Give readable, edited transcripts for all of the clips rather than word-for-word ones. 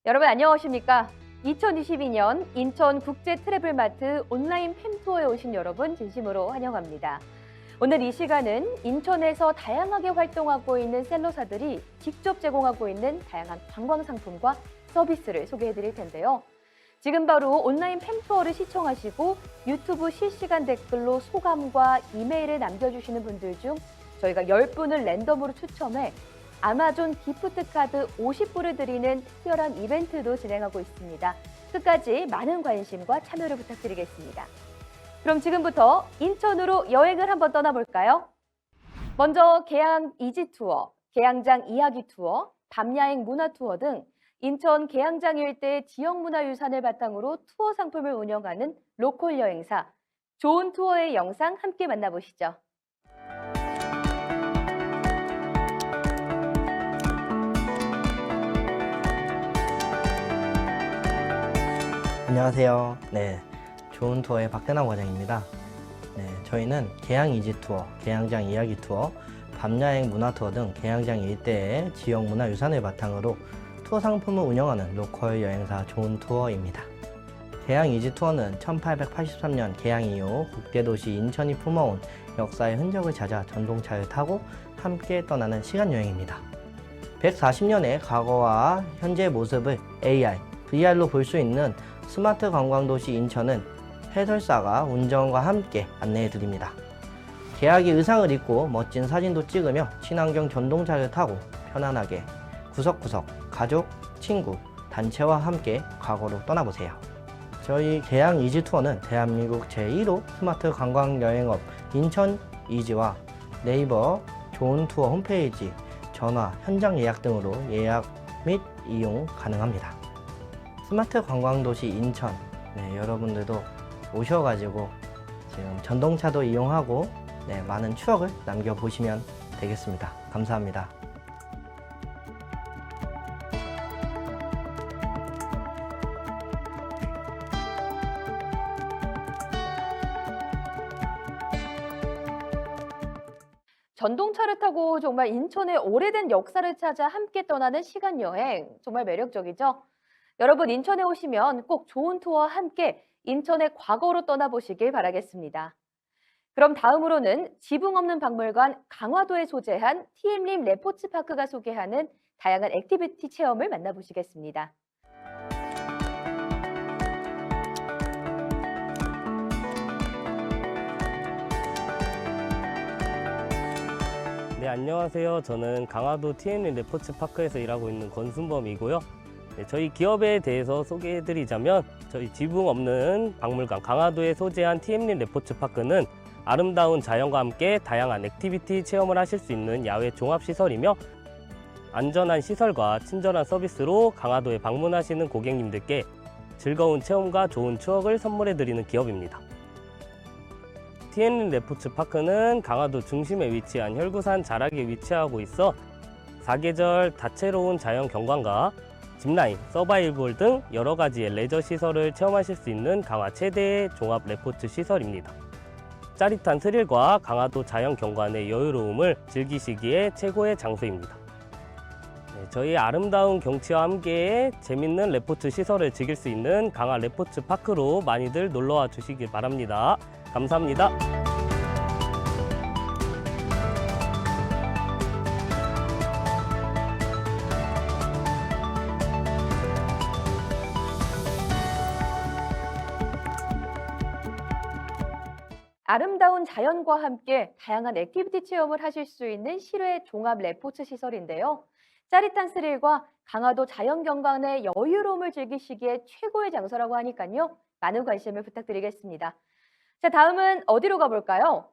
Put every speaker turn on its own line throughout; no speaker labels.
여러분 안녕하십니까? 2022년 인천 국제 트래블마트 온라인 팸투어에 오신 여러분 진심으로 환영합니다. 오늘 이 시간은 인천에서 다양하게 활동하고 있는 셀러사들이 직접 제공하고 있는 다양한 관광 상품과 서비스를 소개해 드릴 텐데요. 지금 바로 온라인 팸투어를 시청하시고 유튜브 실시간 댓글로 소감과 이메일을 남겨주시는 분들 중 저희가 10분을 랜덤으로 추첨해 아마존 기프트 카드 50불을 드리는 특별한 이벤트도 진행하고 있습니다. 끝까지 많은 관심과 참여를 부탁드리겠습니다. 그럼 지금부터 인천으로 여행을 한번 떠나볼까요? 먼저 계양 이지 투어, 계양장 이야기 투어, 밤야행 문화 투어 등 인천 계양장 일대 지역문화유산을 바탕으로 투어 상품을 운영하는 로컬 여행사 좋은 투어의 영상 함께 만나보시죠.
안녕하세요. 네, 좋은 투어의 박대남 과장입니다. 네, 저희는 계양 이지 투어, 계양장 이야기 투어, 밤야행 문화 투어 등 계양장 일대의 지역 문화 유산을 바탕으로 투어 상품을 운영하는 로컬 여행사 좋은 투어입니다. 계양 이지 투어는 1883년 개양 이후 국대도시 인천이 품어온 역사의 흔적을 찾아 전동차를 타고 함께 떠나는 시간 여행입니다. 140년의 과거와 현재의 모습을 AR, VR로 볼 수 있는 스마트 관광도시 인천은 해설사가 운전과 함께 안내해드립니다. 계약이 의상을 입고 멋진 사진도 찍으며 친환경 전동차를 타고 편안하게 구석구석 가족, 친구, 단체와 함께 과거로 떠나보세요. 저희 계양 이지 투어는 대한민국 제1호 스마트 관광 여행업 인천 이지와 네이버 좋은 투어 홈페이지, 전화, 현장 예약 등으로 예약 및 이용 가능합니다. 스마트 관광도시 인천, 네, 여러분들도 오셔가지고 지금 전동차도 이용하고 많은 추억을 남겨보시면 되겠습니다. 감사합니다.
전동차를 타고 정말 인천의 오래된 역사를 찾아 함께 떠나는 시간 여행, 정말 매력적이죠? 여러분 인천에 오시면 꼭 좋은 투어와 함께 인천의 과거로 떠나보시길 바라겠습니다. 그럼 다음으로는 지붕 없는 박물관 강화도에 소재한 TM림 레포츠파크가 소개하는 다양한 액티비티 체험을 만나보시겠습니다.
네, 안녕하세요. 저는 강화도 TM림 레포츠파크에서 일하고 있는 권순범이고요. 네, 저희 기업에 대해서 소개해드리자면 저희 지붕 없는 박물관 강화도에 소재한 TM림 레포츠파크는 아름다운 자연과 함께 다양한 액티비티 체험을 하실 수 있는 야외 종합시설이며 안전한 시설과 친절한 서비스로 강화도에 방문하시는 고객님들께 즐거운 체험과 좋은 추억을 선물해드리는 기업입니다. TM림 레포츠파크는 강화도 중심에 위치한 혈구산 자락에 위치하고 있어 사계절 다채로운 자연 경관과 짚라인, 서바이벌 등 여러 가지의 레저 시설을 체험하실 수 있는 강화 최대의 종합 레포츠 시설입니다. 짜릿한 스릴과 강화도 자연 경관의 여유로움을 즐기시기에 최고의 장소입니다. 네, 저희 아름다운 경치와 함께 재밌는 레포츠 시설을 즐길 수 있는 강화 레포츠 파크로 많이들 놀러와 주시길 바랍니다. 감사합니다.
아름다운 자연과 함께 다양한 액티비티 체험을 하실 수 있는 실외 종합 레포츠 시설인데요. 짜릿한 스릴과 강화도 자연 경관의 여유로움을 즐기시기에 최고의 장소라고 하니까요. 많은 관심을 부탁드리겠습니다. 자, 다음은 어디로 가볼까요?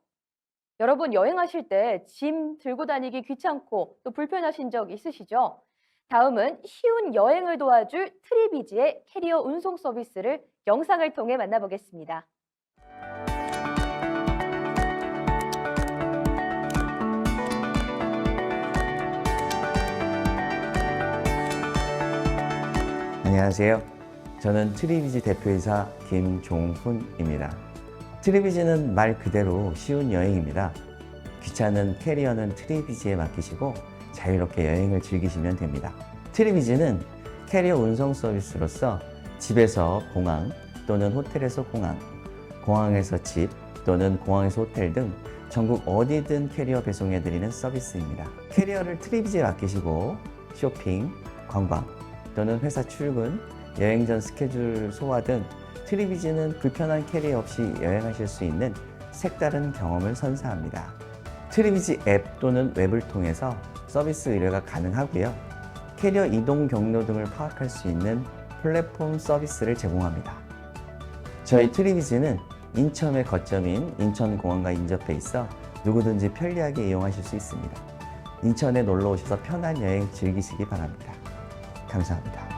여러분 여행하실 때 짐 들고 다니기 귀찮고 또 불편하신 적 있으시죠? 다음은 쉬운 여행을 도와줄 트리비지의 캐리어 운송 서비스를 영상을 통해 만나보겠습니다.
안녕하세요. 저는 트리비지 대표이사 김종훈입니다. 트리비지는 말 그대로 쉬운 여행입니다. 귀찮은 캐리어는 트리비지에 맡기시고 자유롭게 여행을 즐기시면 됩니다. 트리비지는 캐리어 운송 서비스로서 집에서 공항 또는 호텔에서 공항, 공항에서 집 또는 공항에서 호텔 등 전국 어디든 캐리어 배송해드리는 서비스입니다. 캐리어를 트리비지에 맡기시고 쇼핑, 관광 또는 회사 출근, 여행 전 스케줄 소화 등 트리비지는 불편한 캐리어 없이 여행하실 수 있는 색다른 경험을 선사합니다. 트리비지 앱 또는 웹을 통해서 서비스 의뢰가 가능하고요. 캐리어 이동 경로 등을 파악할 수 있는 플랫폼 서비스를 제공합니다. 저희 트리비지는 인천의 거점인 인천공항과 인접해 있어 누구든지 편리하게 이용하실 수 있습니다. 인천에 놀러 오셔서 편한 여행 즐기시기 바랍니다. 감사합니다.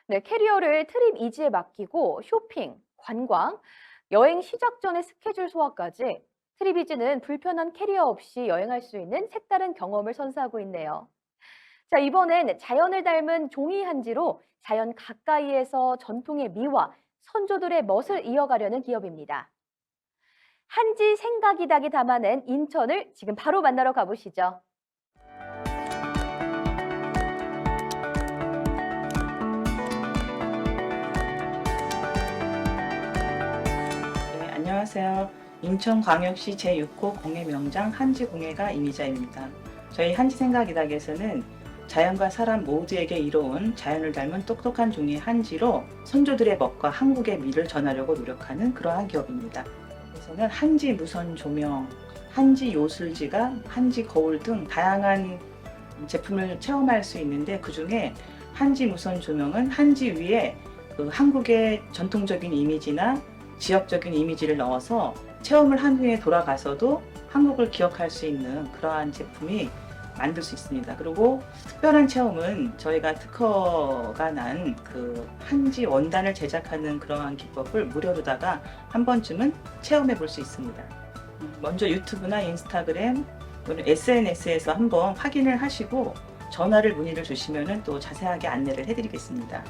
네, 캐리어를 트립 이지에 맡기고 쇼핑, 관광, 여행 시작 전의 스케줄 소화까지 트립이지는 불편한 캐리어 없이 여행할 수 있는 색다른 경험을 선사하고 있네요. 자, 이번엔 자연을 닮은 종이 한지로 자연 가까이에서 전통의 미와 선조들의 멋을 이어가려는 기업입니다. 한지 생각이 닭이 담아낸 인천을 지금 바로 만나러 가보시죠.
네, 안녕하세요. 인천광역시 제6호 공예명장 한지공예가 이미자입니다. 저희 한지생각이닭에서는 자연과 사람 모두에게 이로운 자연을 닮은 똑똑한 종이 한지로 선조들의 멋과 한국의 미를 전하려고 노력하는 그러한 기업입니다. 그래서는 한지 무선 조명, 한지 요술지갑, 한지 거울 등 다양한 제품을 체험할 수 있는데 그중에 한지 무선 조명은 한지 위에 그 한국의 전통적인 이미지나 지역적인 이미지를 넣어서 체험을 한 후에 돌아가서도 한국을 기억할 수 있는 그러한 제품이 만들 수 있습니다. 그리고 특별한 체험은 저희가 특허가 난 그 한지 원단을 제작하는 그러한 기법을 무료로다가 한 번쯤은 체험해 볼 수 있습니다. 먼저 유튜브나 인스타그램 또는 SNS에서 한번 확인을 하시고 전화를 문의를 주시면 또 자세하게 안내를 해드리겠습니다.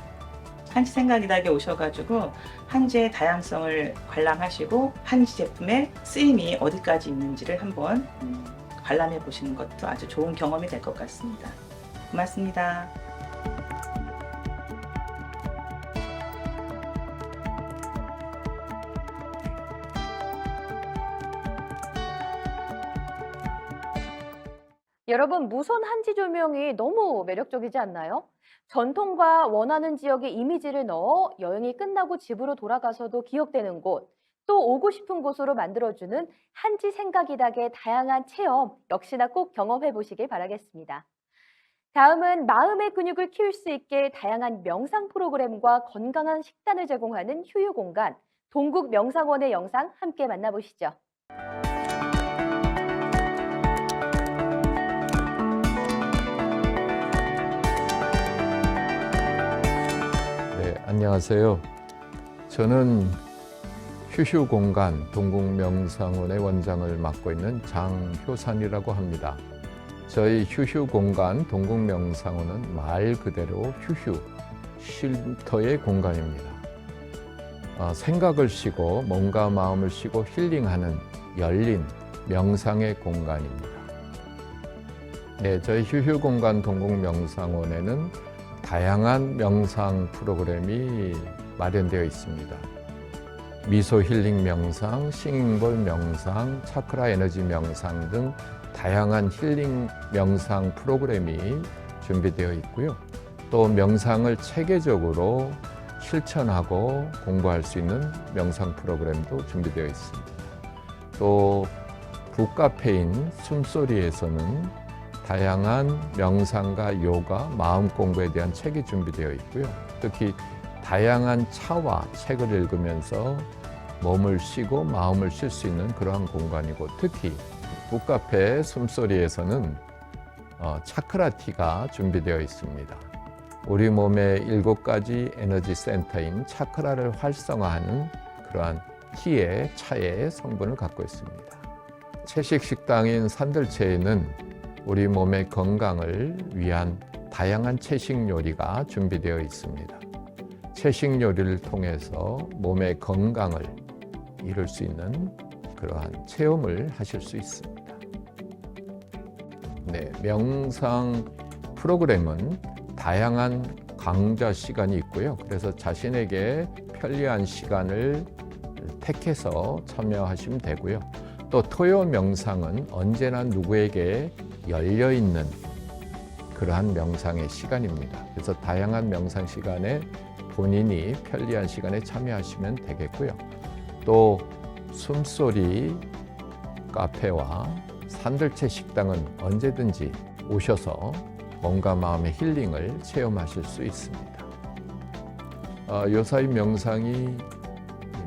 한지 생각이닭에 오셔가지고 한지의 다양성을 관람하시고 한지 제품의 쓰임이 어디까지 있는지를 한번 관람해 보시는 것도 아주 좋은 경험이 될 것 같습니다. 고맙습니다.
여러분, 무선 한지 조명이 너무 매력적이지 않나요? 전통과 원하는 지역의 이미지를 넣어 여행이 끝나고 집으로 돌아가서도 기억되는 곳, 또 오고 싶은 곳으로 만들어주는 한지 생각이닭의 다양한 체험 역시나 꼭 경험해 보시길 바라겠습니다. 다음은 마음의 근육을 키울 수 있게 다양한 명상 프로그램과 건강한 식단을 제공하는 휴유공간, 동국명상원의 영상 함께 만나보시죠.
네, 안녕하세요. 저는 휴휴공간 동국명상원의 원장을 맡고 있는 장효산이라고 합니다. 저희 휴휴공간 동국명상원은 말 그대로 휴휴, 쉼터의 공간입니다. 생각을 쉬고 몸과 마음을 쉬고 힐링하는 열린 명상의 공간입니다. 네, 저희 휴휴공간 동국명상원에는 다양한 명상 프로그램이 마련되어 있습니다. 미소 힐링 명상, 싱잉볼 명상, 차크라 에너지 명상 등 다양한 힐링 명상 프로그램이 준비되어 있고요. 또 명상을 체계적으로 실천하고 공부할 수 있는 명상 프로그램도 준비되어 있습니다. 또 북카페인 숨소리에서는 다양한 명상과 요가, 마음 공부에 대한 책이 준비되어 있고요. 특히 다양한 차와 책을 읽으면서 몸을 쉬고 마음을 쉴 수 있는 그러한 공간이고, 특히 북카페 숨소리에서는 차크라티가 준비되어 있습니다. 우리 몸의 7가지 에너지 센터인 차크라를 활성화하는 그러한 티의 차의 성분을 갖고 있습니다. 채식 식당인 산들채에는 우리 몸의 건강을 위한 다양한 채식 요리가 준비되어 있습니다. 채식 요리를 통해서 몸의 건강을 이룰 수 있는 그러한 체험을 하실 수 있습니다. 네, 명상 프로그램은 다양한 강좌 시간이 있고요. 그래서 자신에게 편리한 시간을 택해서 참여하시면 되고요. 또 토요 명상은 언제나 누구에게 열려 있는 그러한 명상의 시간입니다. 그래서 다양한 명상 시간에 본인이 편리한 시간에 참여하시면 되겠고요. 또 숨소리 카페와 산들채 식당은 언제든지 오셔서 몸과 마음의 힐링을 체험하실 수 있습니다. 요사이 명상이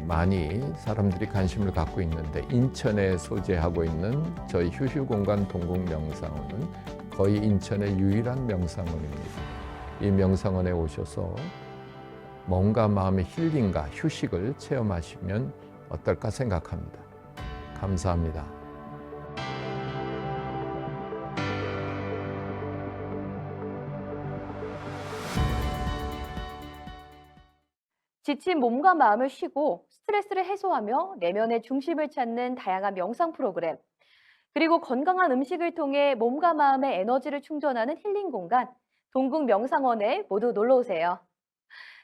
많이 사람들이 관심을 갖고 있는데 인천에 소재하고 있는 저희 휴휴공간 동국명상원은 거의 인천의 유일한 명상원입니다. 이 명상원에 오셔서 몸과 마음의 힐링과 휴식을 체험하시면 어떨까 생각합니다. 감사합니다.
지친 몸과 마음을 쉬고 스트레스를 해소하며 내면의 중심을 찾는 다양한 명상 프로그램, 그리고 건강한 음식을 통해 몸과 마음의 에너지를 충전하는 힐링 공간, 동국 명상원에 모두 놀러 오세요.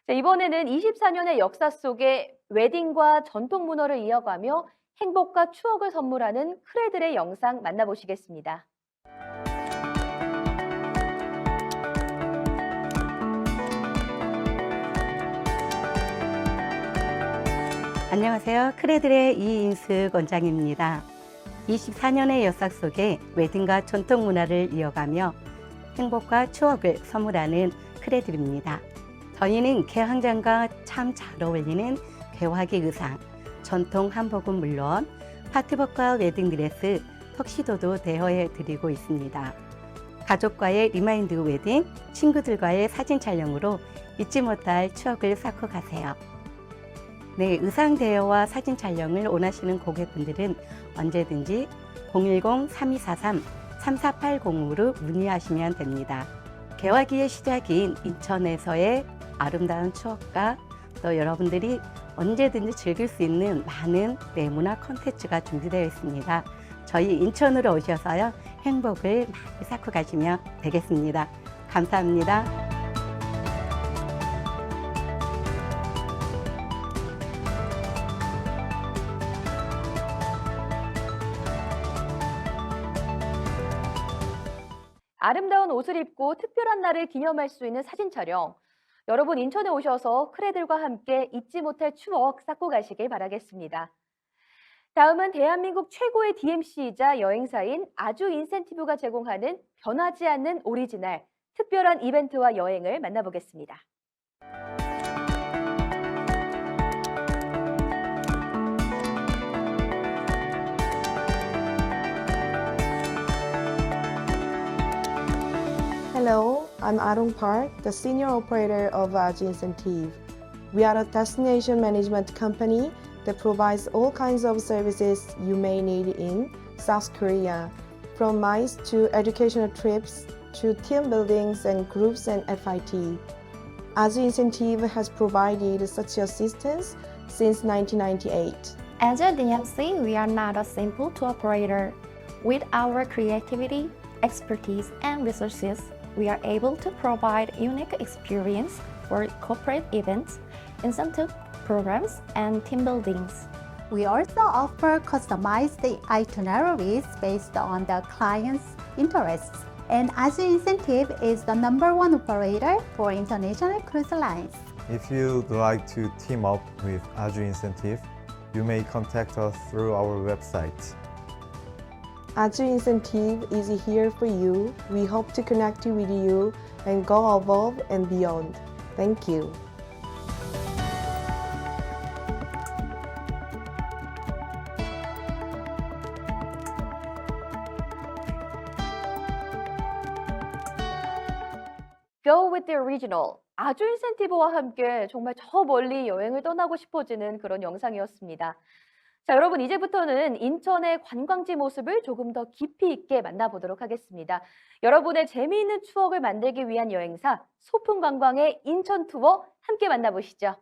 자, 이번에는 24년의 역사 속에 웨딩과 전통 문화를 이어가며 행복과 추억을 선물하는 크레들의 영상 만나보시겠습니다.
안녕하세요. 크레들의 이인숙 원장입니다. 24년의 역사 속에 웨딩과 전통 문화를 이어가며 행복과 추억을 선물하는 크레들입니다. 저희는 개항장과 참 잘 어울리는 개화기 의상, 전통 한복은 물론 파티복과 웨딩드레스, 턱시도도 대여해 드리고 있습니다. 가족과의 리마인드 웨딩, 친구들과의 사진 촬영으로 잊지 못할 추억을 쌓고 가세요. 네, 의상 대여와 사진 촬영을 원하시는 고객분들은 언제든지 010-3243-3480으로 문의하시면 됩니다. 개화기의 시작인 인천에서의 아름다운 추억과 또 여러분들이 언제든지 즐길 수 있는 많은 문화 콘텐츠가 준비되어 있습니다. 저희 인천으로 오셔서요, 행복을 많이 쌓고 가시면 되겠습니다. 감사합니다.
아름다운 옷을 입고 특별한 날을 기념할 수 있는 사진 촬영. 여러분 인천에 오셔서 크레들과 함께 잊지 못할 추억 쌓고 가시길 바라겠습니다. 다음은 대한민국 최고의 DMC이자 여행사인 아주 인센티브가 제공하는 변하지 않는 오리지널, 특별한 이벤트와 여행을 만나보겠습니다.
Hello, I'm Arung Park, the senior operator of Aji Incentive. We are a destination management company that provides all kinds of services you may need in South Korea, from MICE to educational trips to team buildings and groups and FIT. Aji Incentive has provided such assistance since 1998.
As a DMC, we are not a simple tour operator. With our creativity, expertise, and resources, we are able to provide unique experience for corporate events, incentive programs, and team buildings.
We also offer customized itineraries based on the client's interests. And Aji Incentive is the #1 operator for international cruise lines.
If you'd like to team up with Aji Incentive, you may contact us through our website.
Aji Incentive is here for you. We hope to connect with you and go above and beyond. Thank you.
Go with the original. 아주 인센티브와 함께 정말 저 멀리 여행을 떠나고 싶어지는 그런 영상이었습니다. 자, 여러분 이제부터는 인천의 관광지 모습을 조금 더 깊이 있게 만나보도록 하겠습니다. 여러분의 재미있는 추억을 만들기 위한 여행사 소풍관광의 인천 투어 함께 만나보시죠.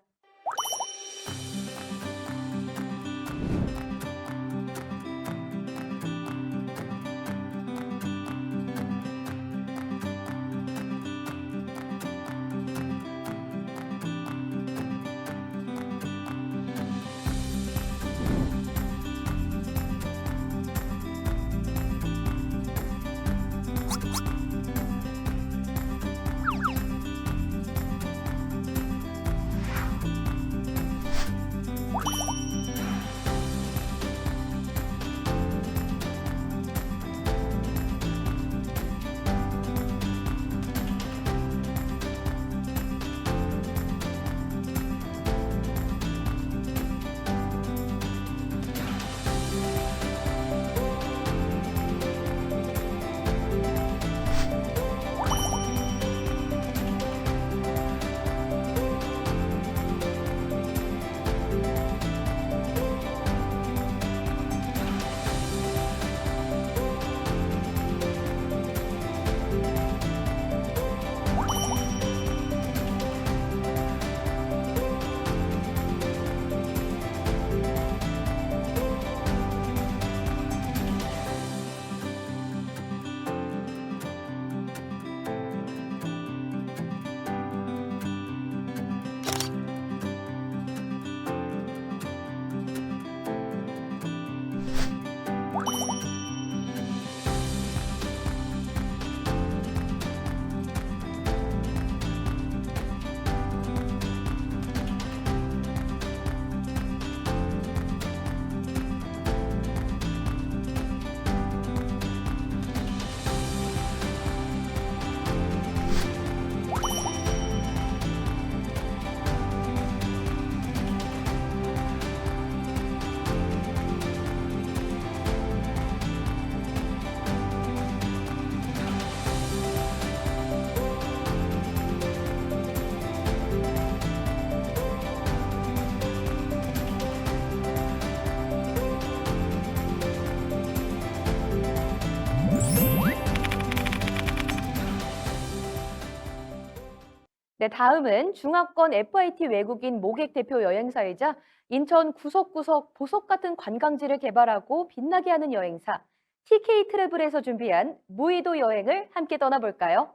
네, 다음은 중화권 FIT 외국인 모객 대표 여행사이자 인천 구석구석 보석 같은 관광지를 개발하고 빛나게 하는 여행사 TK 트래블에서 준비한 무의도 여행을 함께 떠나볼까요?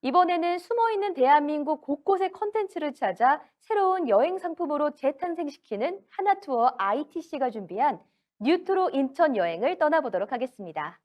이번에는 숨어있는 대한민국 곳곳의 컨텐츠를 찾아 새로운 여행 상품으로 재탄생시키는 하나투어 ITC가 준비한 뉴트로 인천 여행을 떠나보도록 하겠습니다.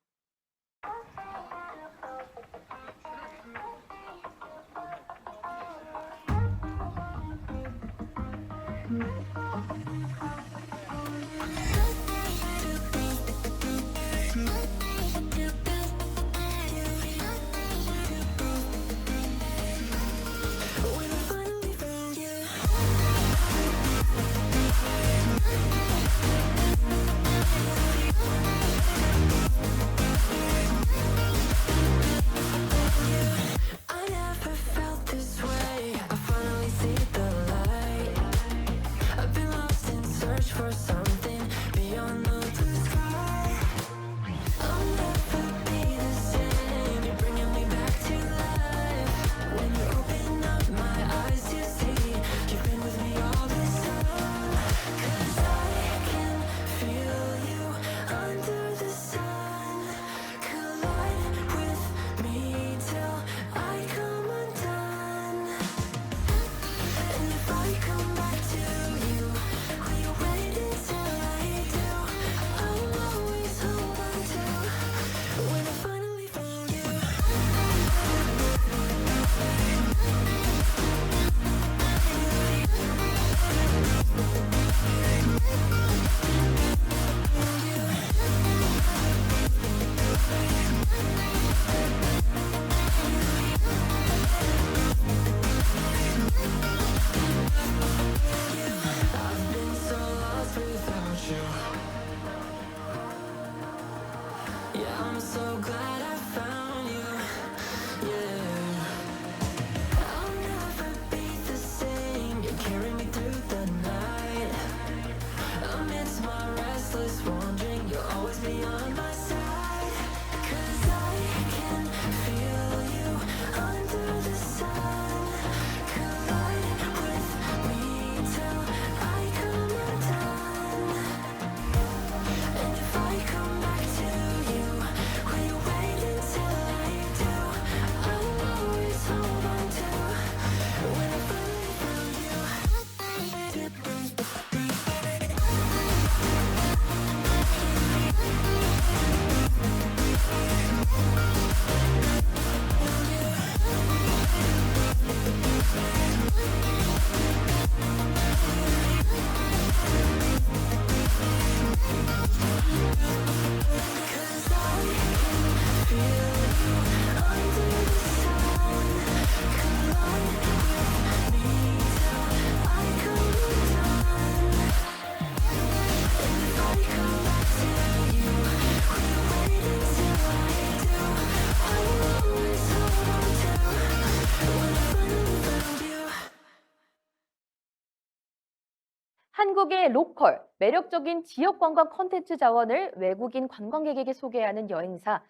한국의 로컬, 매력적인 지역 관광 콘텐츠 자원을 외국인 관광객에게 소개하는 여행사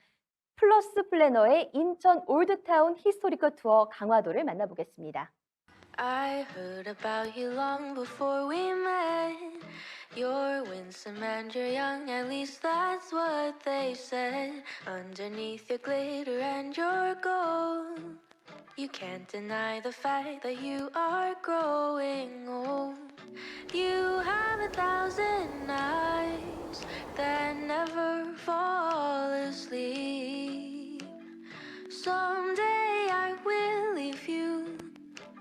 플러스 플래너의 인천 올드타운 히스토리컬 투어 강화도를 만나보겠습니다.
I heard about you long before we met. You're winsome and you're young, at least that's what they said. Underneath your glitter and your gold, you can't deny the fact that you are growing old. You have 1,000 eyes that never fall asleep. Someday I will leave you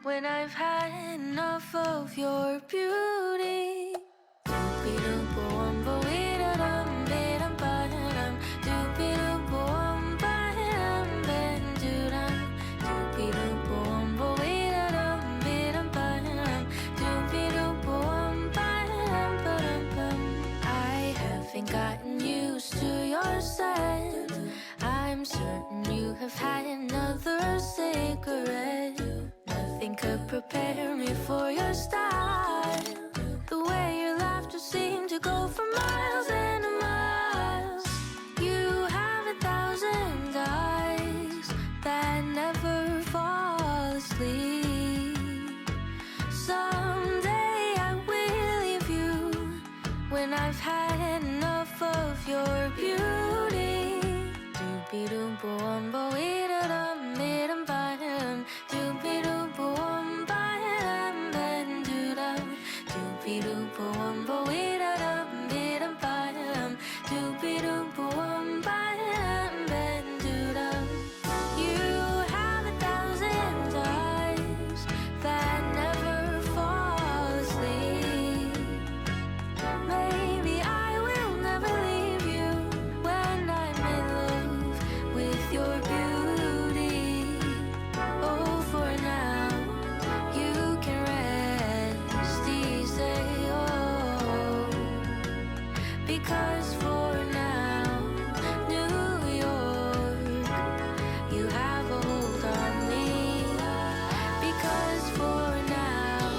when I've had enough of your beauty. I haven't gotten used to your scent. I'm certain you have had another cigarette. Nothing could prepare me for your style. The way your laughter seemed to go for miles and miles. You have 1,000 eyes that never fall asleep. Someday I will leave you when I've had enough of your beauty. Doopy-doop-boom-bo-ee-da-dum-ee-dum-ba-dum. Doopy-doop-boom-ba-dum-ba-dum-doo-dum. Doopy-doop-boom-bo-ee-da-dum-ee-dum-ba-dum. Doopy-doop-boom-ba-dum-ba-dum-doo-dum. You have 1,000 eyes that never fall asleep. Maybe I will never leave you when I'm in love with your beauty. Oh, for now, you can rest easy, oh, because for now, New York, you have a hold on me. Because for now,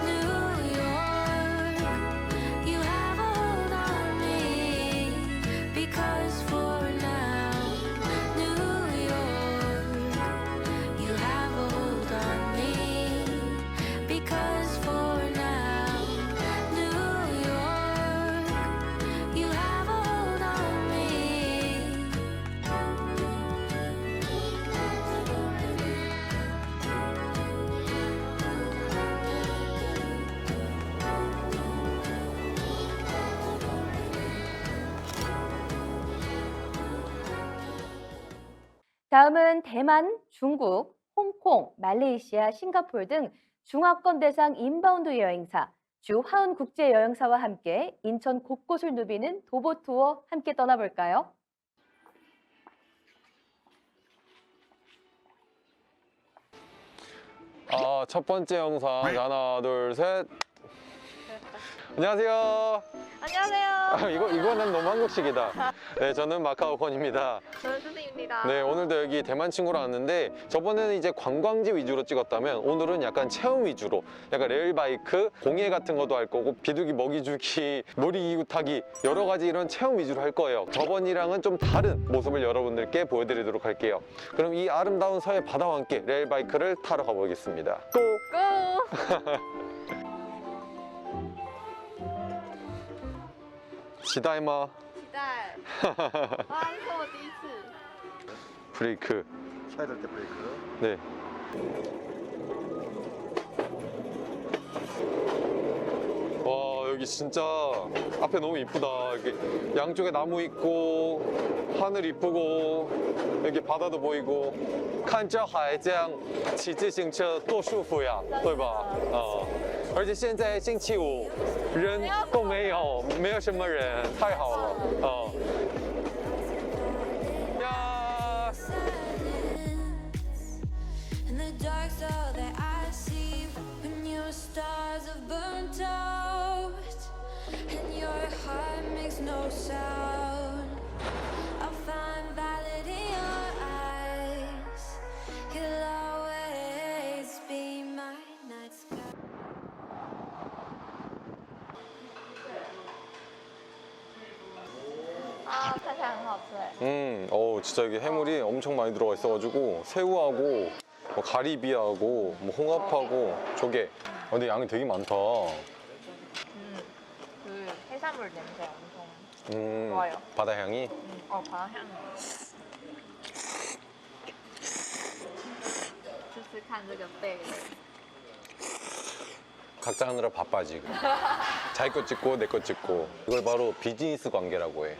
New York, you have a hold on me. Because for now, New York, you have a hold on me. Because for now, New York, you have a hold on me.
다음은 대만, 중국, 홍콩, 말레이시아, 싱가포르 등 중화권 대상 인바운드 여행사 주하은 국제여행사와 함께 인천 곳곳을 누비는 도보 투어 함께 떠나볼까요?
첫 번째 영상 하나 둘 셋. 안녕하세요.
안녕하세요.
이거는 너무 한국식이다. 네, 저는 마카오 권입니다.
저는 수지입니다.
네, 오늘도 여기 대만 친구로 왔는데 저번에는 이제 관광지 위주로 찍었다면 오늘은 약간 체험 위주로 약간 레일바이크, 공예 같은 것도 할 거고 비둘기 먹이 주기, 놀이기구 타기 여러 가지 이런 체험 위주로 할 거예요. 저번이랑은 좀 다른 모습을 여러분들께 보여드리도록 할게요. 그럼 이 아름다운 서해 바다와 함께 레일바이크를 타러 가보겠습니다. 고!
고!
期待吗?
期待。哇，这是我第一次。
브레이크.
차야 될 때 브레이크.
네. 와, 여기 진짜 앞에 너무 이쁘다. 이렇게 양쪽에 나무 있고 하늘 이쁘고 여기 바다도 보이고. 看这海这样骑自行车多舒服呀，对吧？而且现在星期五人都没有什么人，太好了。呀。
In the dark, so that I see when your stars have burnt out and your heart makes no sound. I'll find valid in your eyes. You'll always be my night sky.
아, 看起来很好吃哎。
진짜 여기 해물이 엄청 많이 들어가 있어가지고 새우하고 뭐 가리비하고 뭐 홍합하고 조개. 근데 양이 되게 많다.
그 해산물 냄새 엄청 좋아요.
바다 향이.
바다 향. 试试看这个贝。
각자 하느라 바빠 지금. 자기 거 찍고 내 거 찍고. 이걸 바로 비즈니스 관계라고 해.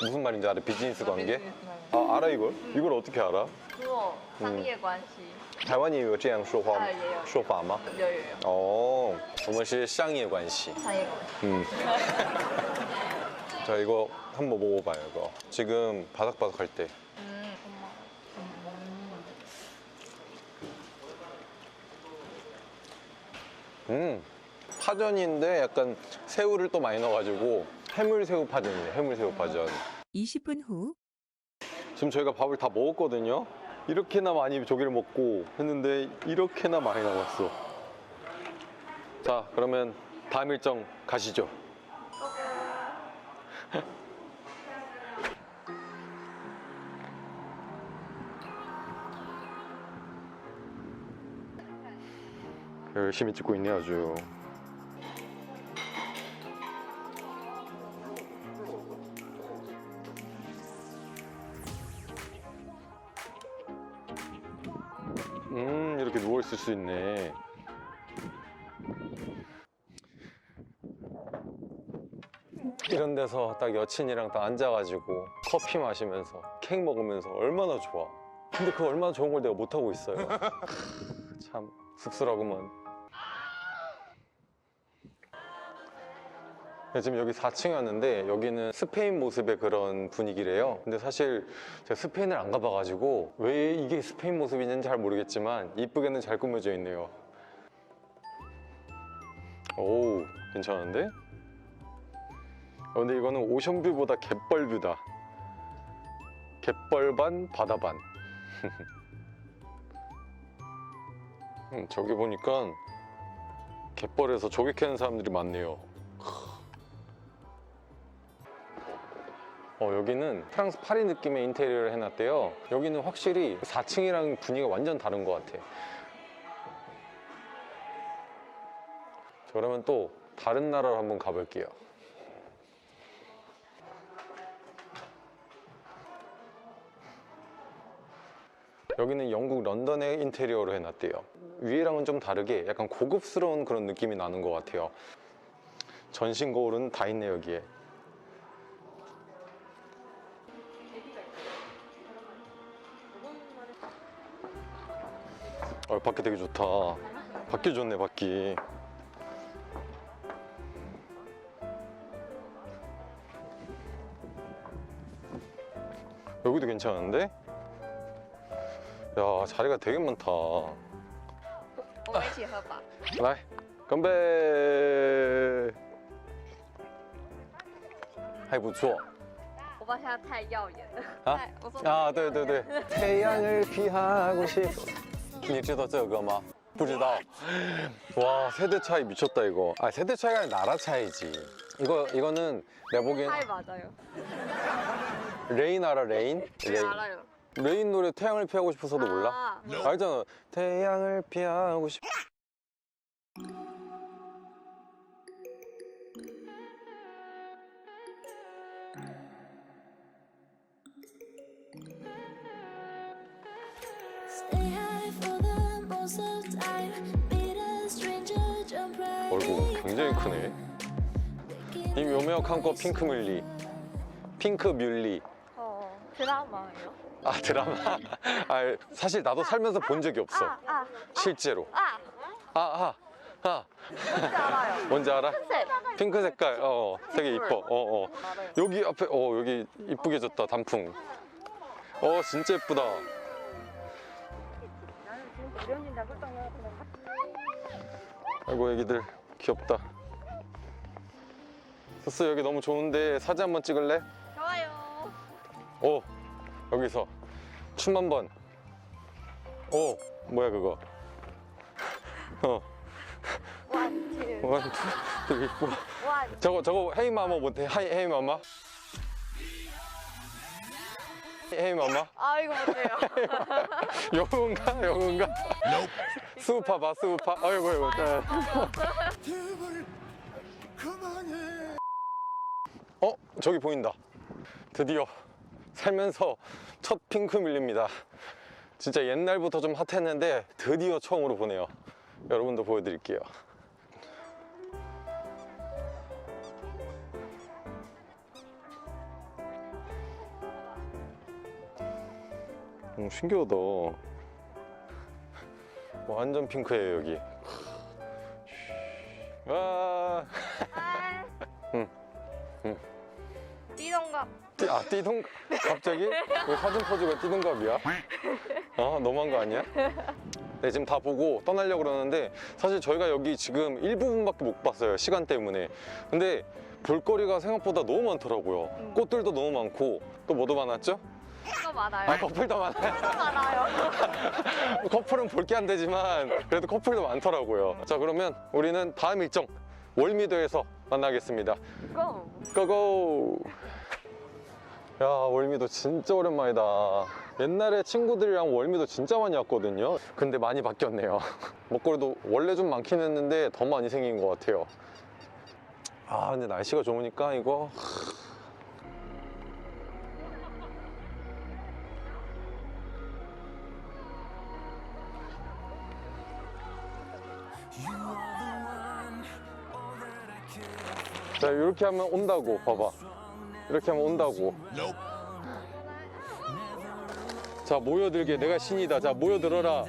무슨 말인지 알아? 비즈니스 관계? 아, 알아 이걸? 이걸 어떻게 알아?
做商业关系。
台湾也有这样说话吗？
也有
说法吗？
有。
哦，我们是商业关系。
商业关系。
자, 이거 한번 먹어봐요. 이거 지금 바삭바삭할 때. 파전인데 약간 새우를 또 많이 넣어가지고 해물새우 파전이에요. 해물새우 파전.
20분 후
지금 저희가 밥을 다 먹었거든요. 이렇게나 많이 조개를 먹고 했는데 이렇게나 많이 남았어. 자, 그러면 다음 일정 가시죠. 열심히 찍고 있네 아주. 이렇게 누워 있을 수 있네. 이런 데서 딱 여친이랑 딱 앉아가지고 커피 마시면서 케이크 먹으면서 얼마나 좋아. 근데 그 얼마나 좋은 걸 내가 못하고 있어요. 참 씁쓸하구만. 지금 여기 4층에 왔는데 여기는 스페인 모습의 그런 분위기래요. 근데 사실 제가 스페인을 안 가봐가지고 왜 이게 스페인 모습인지는 잘 모르겠지만 이쁘게는 잘 꾸며져 있네요. 오, 괜찮은데? 근데 이거는 오션뷰보다 갯벌뷰다. 갯벌 반 바다 반. 저기 보니까 갯벌에서 조개 캐는 사람들이 많네요. 여기는 프랑스 파리 느낌의 인테리어를 해놨대요. 여기는 확실히 4층이랑 분위기가 완전 다른 것 같아. 자, 그러면 또 다른 나라로 한번 가볼게요. 여기는 영국 런던의 인테리어로 해놨대요. 위에랑은 좀 다르게 약간 고급스러운 그런 느낌이 나는 것 같아요. 전신 거울은 다 있네 여기에. 바퀴 되게 좋다. 바퀴 좋네 바퀴. 여기도 괜찮은데? 야, 자리가 되게 많다.
我们一起喝吧。
来干杯！还不错。
我爸现在太耀眼了。
啊啊，对对对，太阳을 피하고 싶어。你知道这个歌吗？不知道。와 세대 차이 미쳤다 이거. 아 세대 차이가 아니라 나라 차이지. 이거는 내가 보기엔
차이 맞아요.
레인 알아 레인?
네, 알아요.
레인 노래 태양을 피하고 싶어서도 몰라?
아.
알잖아. 태양을 피하고 싶. 얼굴 굉장히 크네. 이 묘명한 거 핑크 뮬리. 핑크 뮬리.
드라마예요?
아 드라마? 아 사실 나도 살면서 본 적이 없어. 실제로.
뭔지 알아요.
뭔지 알아?
흰색.
핑크 색깔. 되게 이뻐. 여기 앞에 여기 이쁘게 졌다 단풍. 진짜 예쁘다. 아이고 애기들 귀엽다. 서스 여기 너무 좋은데 사진 한번 찍을래?
좋아요.
여기서 춤 한번. 뭐야 그거?
원, 투.
되게 이뻐.
원.
저거 헤이 마마 못해? 헤이 마마? 헤이 마마?
아 이거 못해요.
영웅가? 수우파 봐 수우파. 아이고. 저기 보인다. 드디어 살면서 첫 핑크 뮬리입니다. 진짜 옛날부터 좀 핫했는데 드디어 처음으로 보네요. 여러분도 보여드릴게요. 신기하다. 완전 핑크예요 여기. 와.
띠동갑.
띠동갑. 갑자기? 왜 사진 포즈가 띠동갑이야? 너무한 거 아니야? 네, 지금 다 보고 떠나려고 그러는데 사실 저희가 여기 지금 일부분밖에 못 봤어요. 시간 때문에. 근데 볼거리가 생각보다 너무 많더라고요. 꽃들도 너무 많고 또 뭐도 많았죠?
또 많아요.
커플도 많아요.
또 많아요.
커플은 볼 게 안 되지만 그래도 커플도 많더라고요. 자 그러면 우리는 다음 일정 월미도에서 만나겠습니다.
고!
고고! 야 월미도 진짜 오랜만이다. 옛날에 친구들이랑 월미도 진짜 많이 왔거든요. 근데 많이 바뀌었네요. 먹거리도 원래 좀 많긴 했는데 더 많이 생긴 것 같아요. 근데 날씨가 좋으니까 이거 자 이렇게 하면 온다고. 봐봐 이렇게 하면 온다고. 자 모여들게. 내가 신이다. 자 모여들어라.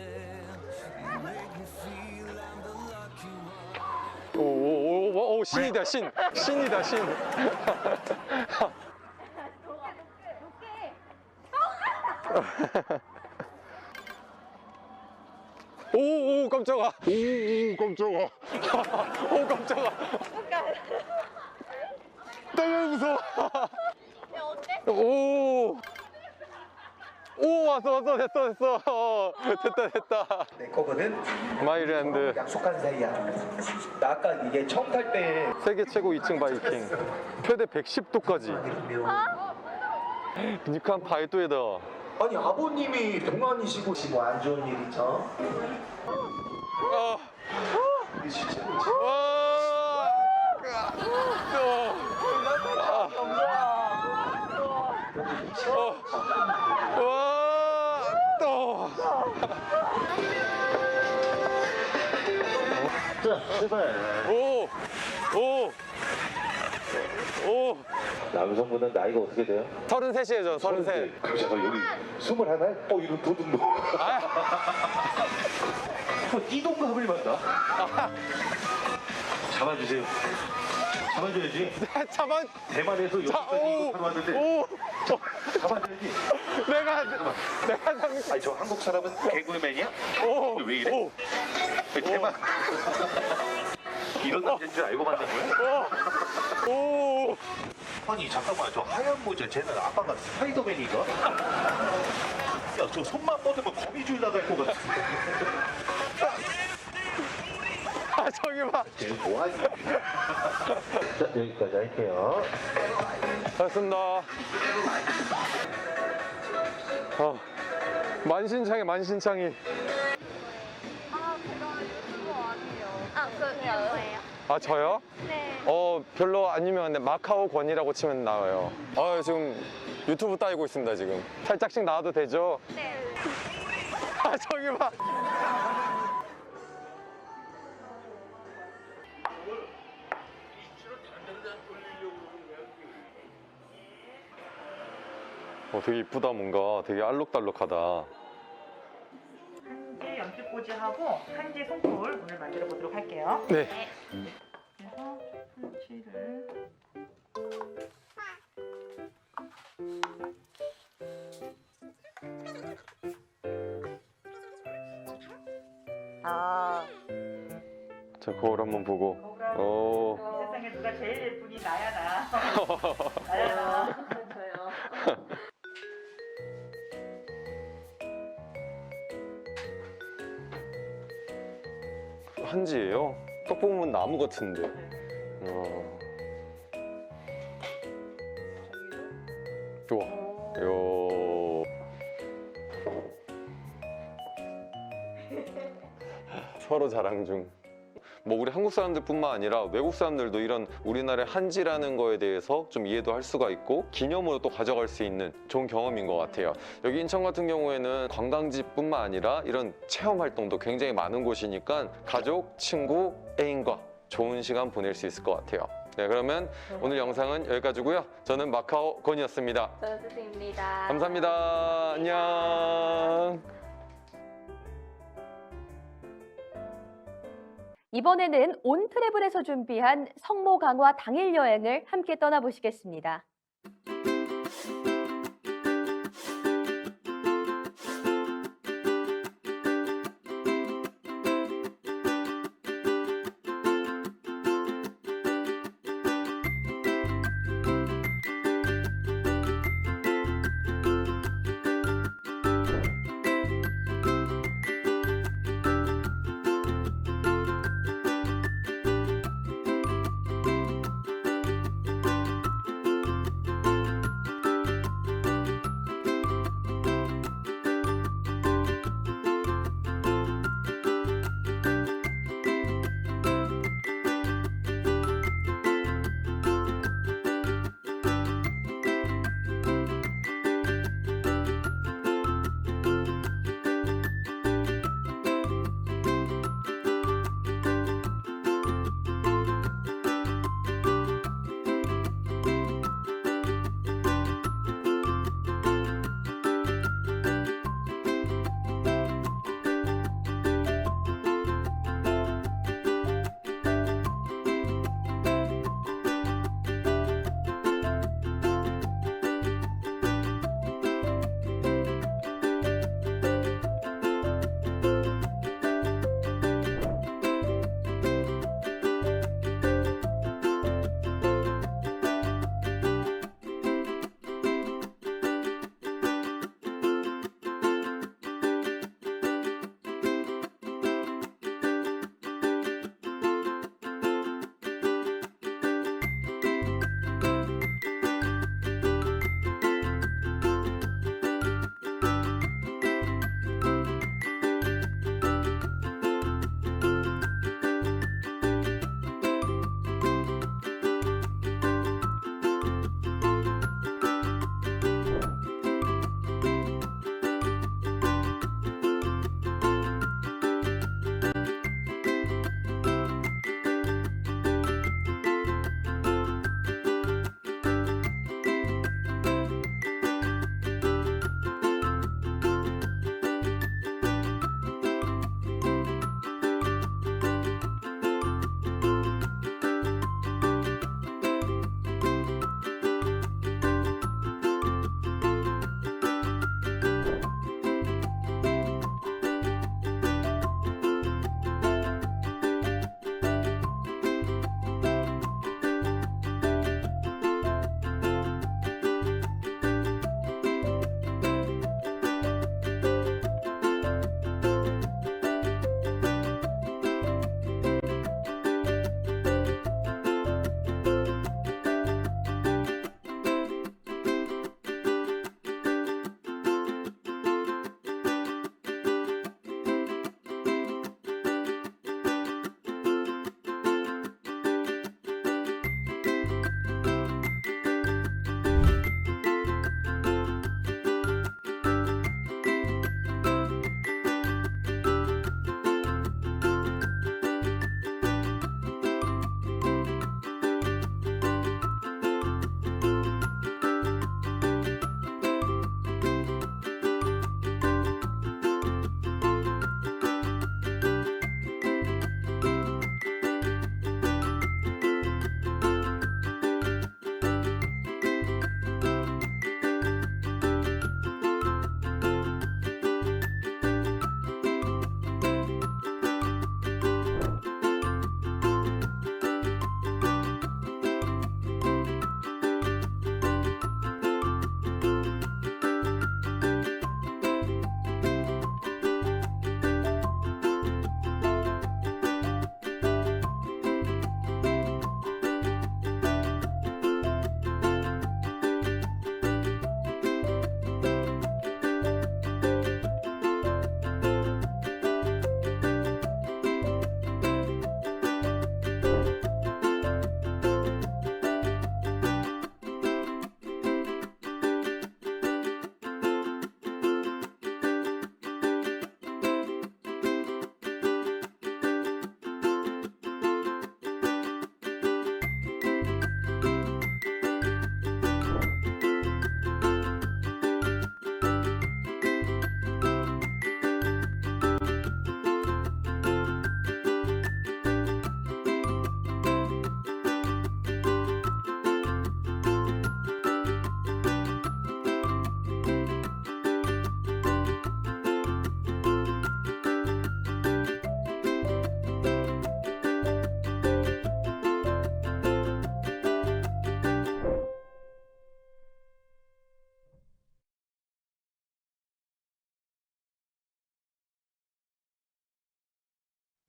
오 신이다 신이다 신. 오 깜짝아. 오 깜짝아. 오 깜짝아. 너무 무서워.
야 어때?
오 왔어 됐어. 됐다.
내 거거든.
마이랜드.
약속한 사이야. 나 아까 이게 처음 탈 때
세계 최고 2층 바이킹. 최대 110도까지. 니칸 바이도에다.
아니 아버님이 동안이시고 뭐 안 좋은 일 있죠? 이게 진짜 자, 제발.
오.
남성분은 나이가 어떻게 돼요?
33이에요, 33.
그럼 제가 여기 21? 이런 도둑놈. 띠동갑을 만나? 잡아주세요. 잡아줘야지. 대만에서 여기까지 이거 타러 왔는데. 잡아줘야지.
내가
아니 저 한국 사람은 개그맨이야? 왜 이래? 대만. 이런 남자인 줄 알고 만난 거야?
오.
아니 잠깐만 저 하얀 모자 쟤는 아빠가 스파이더맨이가? 야 저 손만 뻗으면 거미줄 나갈 것 같은데.
아 저기 봐.
쟤 뭐하니? 자 여기까지 할게요.
잘했습니다. 만신창이 만신창이. 아 저요?
네.
별로 안 유명한데 마카오 권이라고 치면 나와요. 지금 유튜브 따이고 있습니다 지금. 살짝씩 나와도 되죠?
네.
아 저기 봐. 되게 이쁘다. 뭔가 되게 알록달록하다.
한지 염색꽂이하고 한지 손톱을 오늘 만들어 보도록 할게요.
네.
그래서 풀칠을
저 거울 한번 보고. 오.
이 세상에 누가 제일 예쁘니 나야 나. 나야 나. 저요.
한지예요? 딱 보면 나무 같은데. 우와. 요. 서로 자랑 중. 뭐 우리 한국 사람들뿐만 아니라 외국 사람들도 이런 우리나라의 한지라는 거에 대해서 좀 이해도 할 수가 있고 기념으로 또 가져갈 수 있는 좋은 경험인 것 같아요. 여기 인천 같은 경우에는 관광지뿐만 아니라 이런 체험 활동도 굉장히 많은 곳이니까 가족, 친구, 애인과 좋은 시간 보낼 수 있을 것 같아요. 네, 그러면 오늘 영상은 여기까지고요. 저는 마카오 건이었습니다.
저는 스승입니다.
감사합니다. 안녕.
이번에는 온트래블에서 준비한 성모 강화 당일 여행을 함께 떠나보시겠습니다.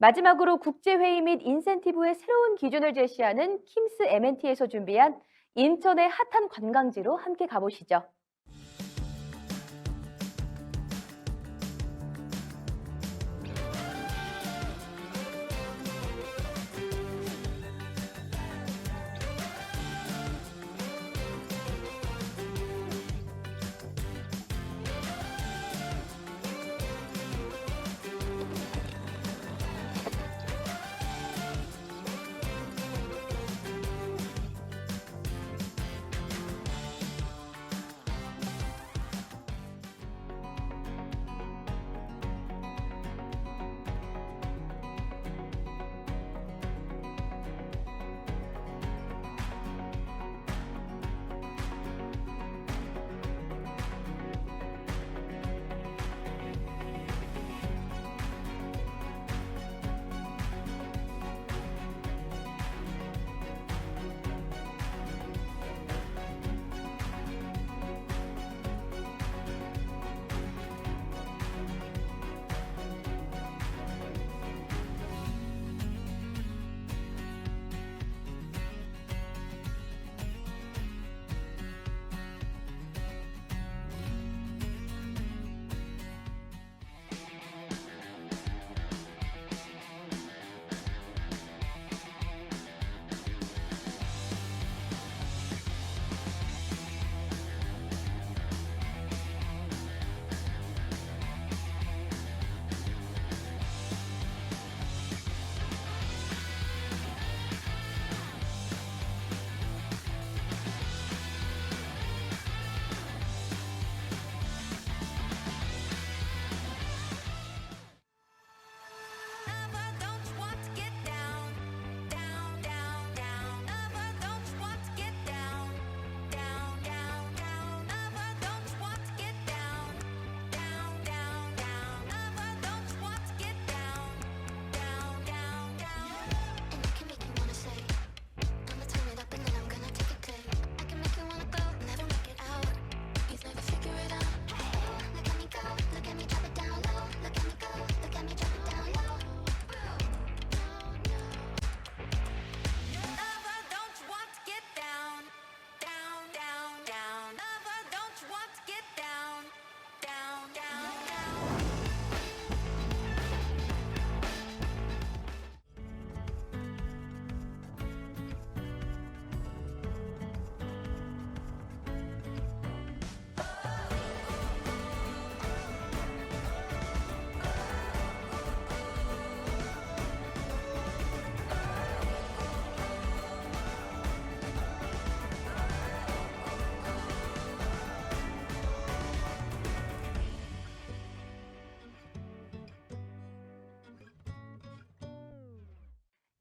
마지막으로 국제회의 및 인센티브의 새로운 기준을 제시하는 킴스 M&T에서 준비한 인천의 핫한 관광지로 함께 가보시죠.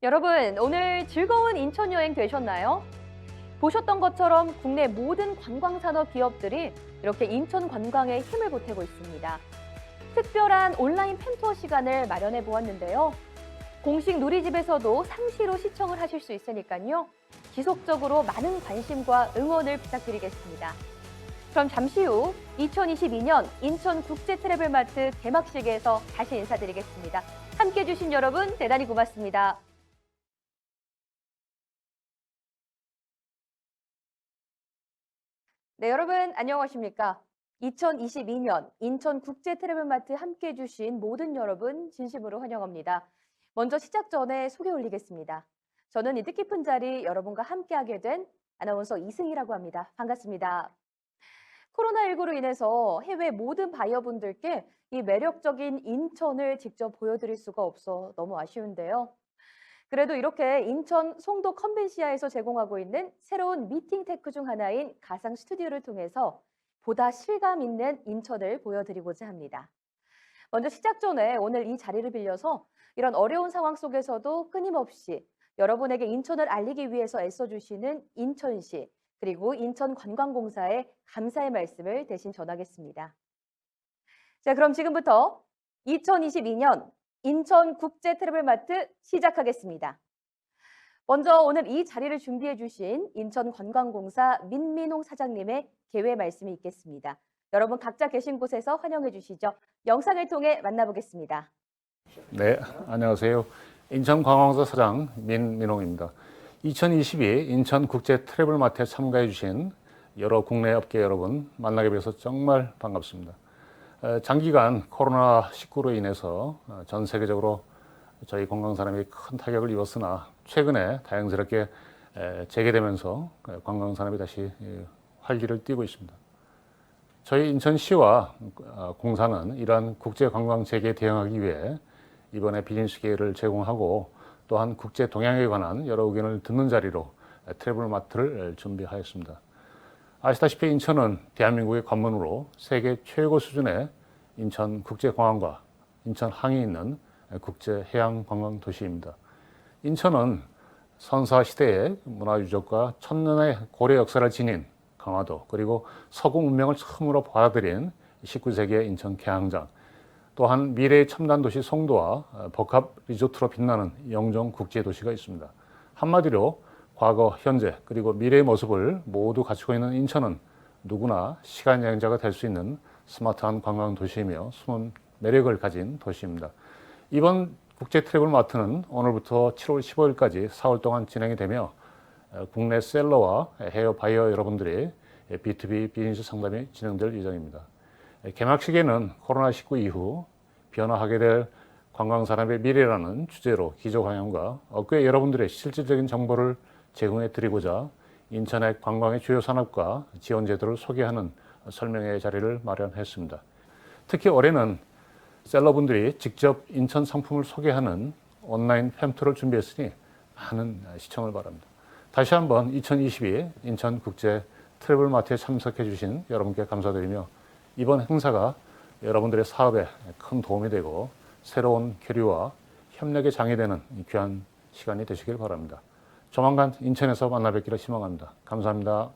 여러분, 오늘 즐거운 인천 여행 되셨나요? 보셨던 것처럼 국내 모든 관광산업 기업들이 이렇게 인천 관광에 힘을 보태고 있습니다. 특별한 온라인 팬투어 시간을 마련해 보았는데요. 공식 누리집에서도 상시로 시청을 하실 수 있으니까요. 지속적으로 많은 관심과 응원을 부탁드리겠습니다. 그럼 잠시 후 2022년 인천 국제 트래블 마트 개막식에서 다시 인사드리겠습니다. 함께해 주신 여러분 대단히 고맙습니다. 네, 여러분 안녕하십니까? 2022년 인천 국제 트래블 마트 함께해 주신 모든 여러분 진심으로 환영합니다. 먼저 시작 전에 소개 올리겠습니다. 저는 이 뜻깊은 자리 여러분과 함께하게 된 아나운서 이승희라고 합니다. 반갑습니다. 코로나19로 인해서 해외 모든 바이어분들께 이 매력적인 인천을 직접 보여드릴 수가 없어 너무 아쉬운데요. 그래도 이렇게 인천 송도 컨벤시아에서 제공하고 있는 새로운 미팅 테크 중 하나인 가상 스튜디오를 통해서 보다 실감 있는 인천을 보여드리고자 합니다. 먼저 시작 전에 오늘 이 자리를 빌려서 이런 어려운 상황 속에서도 끊임없이 여러분에게 인천을 알리기 위해서 애써주시는 인천시 그리고 인천관광공사에 감사의 말씀을 대신 전하겠습니다. 자, 그럼 지금부터 2022년 인천 국제 트래블 마트 시작하겠습니다. 먼저 오늘 이 자리를 준비해 주신 인천관광공사 민민홍 사장님의 개회 말씀이 있겠습니다. 여러분 각자 계신 곳에서 환영해 주시죠. 영상을 통해 만나보겠습니다.
네, 안녕하세요. 인천관광사 사장 민민홍입니다. 2022 인천국제 트래블 마트에 참가해 주신 여러 국내 업계 여러분 만나게 돼서 정말 반갑습니다. 장기간 코로나19로 인해서 전 세계적으로 저희 관광 산업이 큰 타격을 입었으나 최근에 다행스럽게 재개되면서 관광 산업이 다시 활기를 띠고 있습니다. 저희 인천시와 공사는 이러한 국제 관광 재개에 대응하기 위해 이번에 비즈니스 기회를 제공하고 또한 국제 동향에 관한 여러 의견을 듣는 자리로 트래블 마트를 준비하였습니다. 아시다시피 인천은 대한민국의 관문으로 세계 최고 수준의 인천 국제공항과 인천항이 있는 국제 해양 관광 도시입니다. 인천은 선사 시대의 문화유적과 천년의 고려 역사를 지닌 강화도 그리고 서구 문명을 처음으로 받아들인 19세기의 인천 계양장 또한 미래의 첨단 도시 송도와 복합 리조트로 빛나는 영종 국제도시가 있습니다. 한마디로 과거, 현재 그리고 미래의 모습을 모두 갖추고 있는 인천은 누구나 시간 여행자가 될 수 있는 스마트한 관광 도시이며 숨은 매력을 가진 도시입니다. 이번 국제 트래블 마트는 오늘부터 7월 15일까지 4월 동안 진행이 되며 국내 셀러와 해외 바이어 여러분들의 B2B 비즈니스 상담이 진행될 예정입니다. 개막식에는 코로나19 이후 변화하게 될 관광산업의 미래라는 주제로 기조 강연과 업계 여러분들의 실질적인 정보를 제공해 드리고자 인천의 관광의 주요 산업과 지원 제도를 소개하는 설명회 자리를 마련했습니다. 특히 올해는 셀러분들이 직접 인천 상품을 소개하는 온라인 팸투를 준비했으니 많은 시청을 바랍니다. 다시 한번 2022 인천국제 트래블 마트에 참석해 주신 여러분께 감사드리며 이번 행사가 여러분들의 사업에 큰 도움이 되고 새로운 교류와 협력의 장이 되는 귀한 시간이 되시길 바랍니다. 조만간 인천에서 만나 뵙기를 희망합니다. 감사합니다.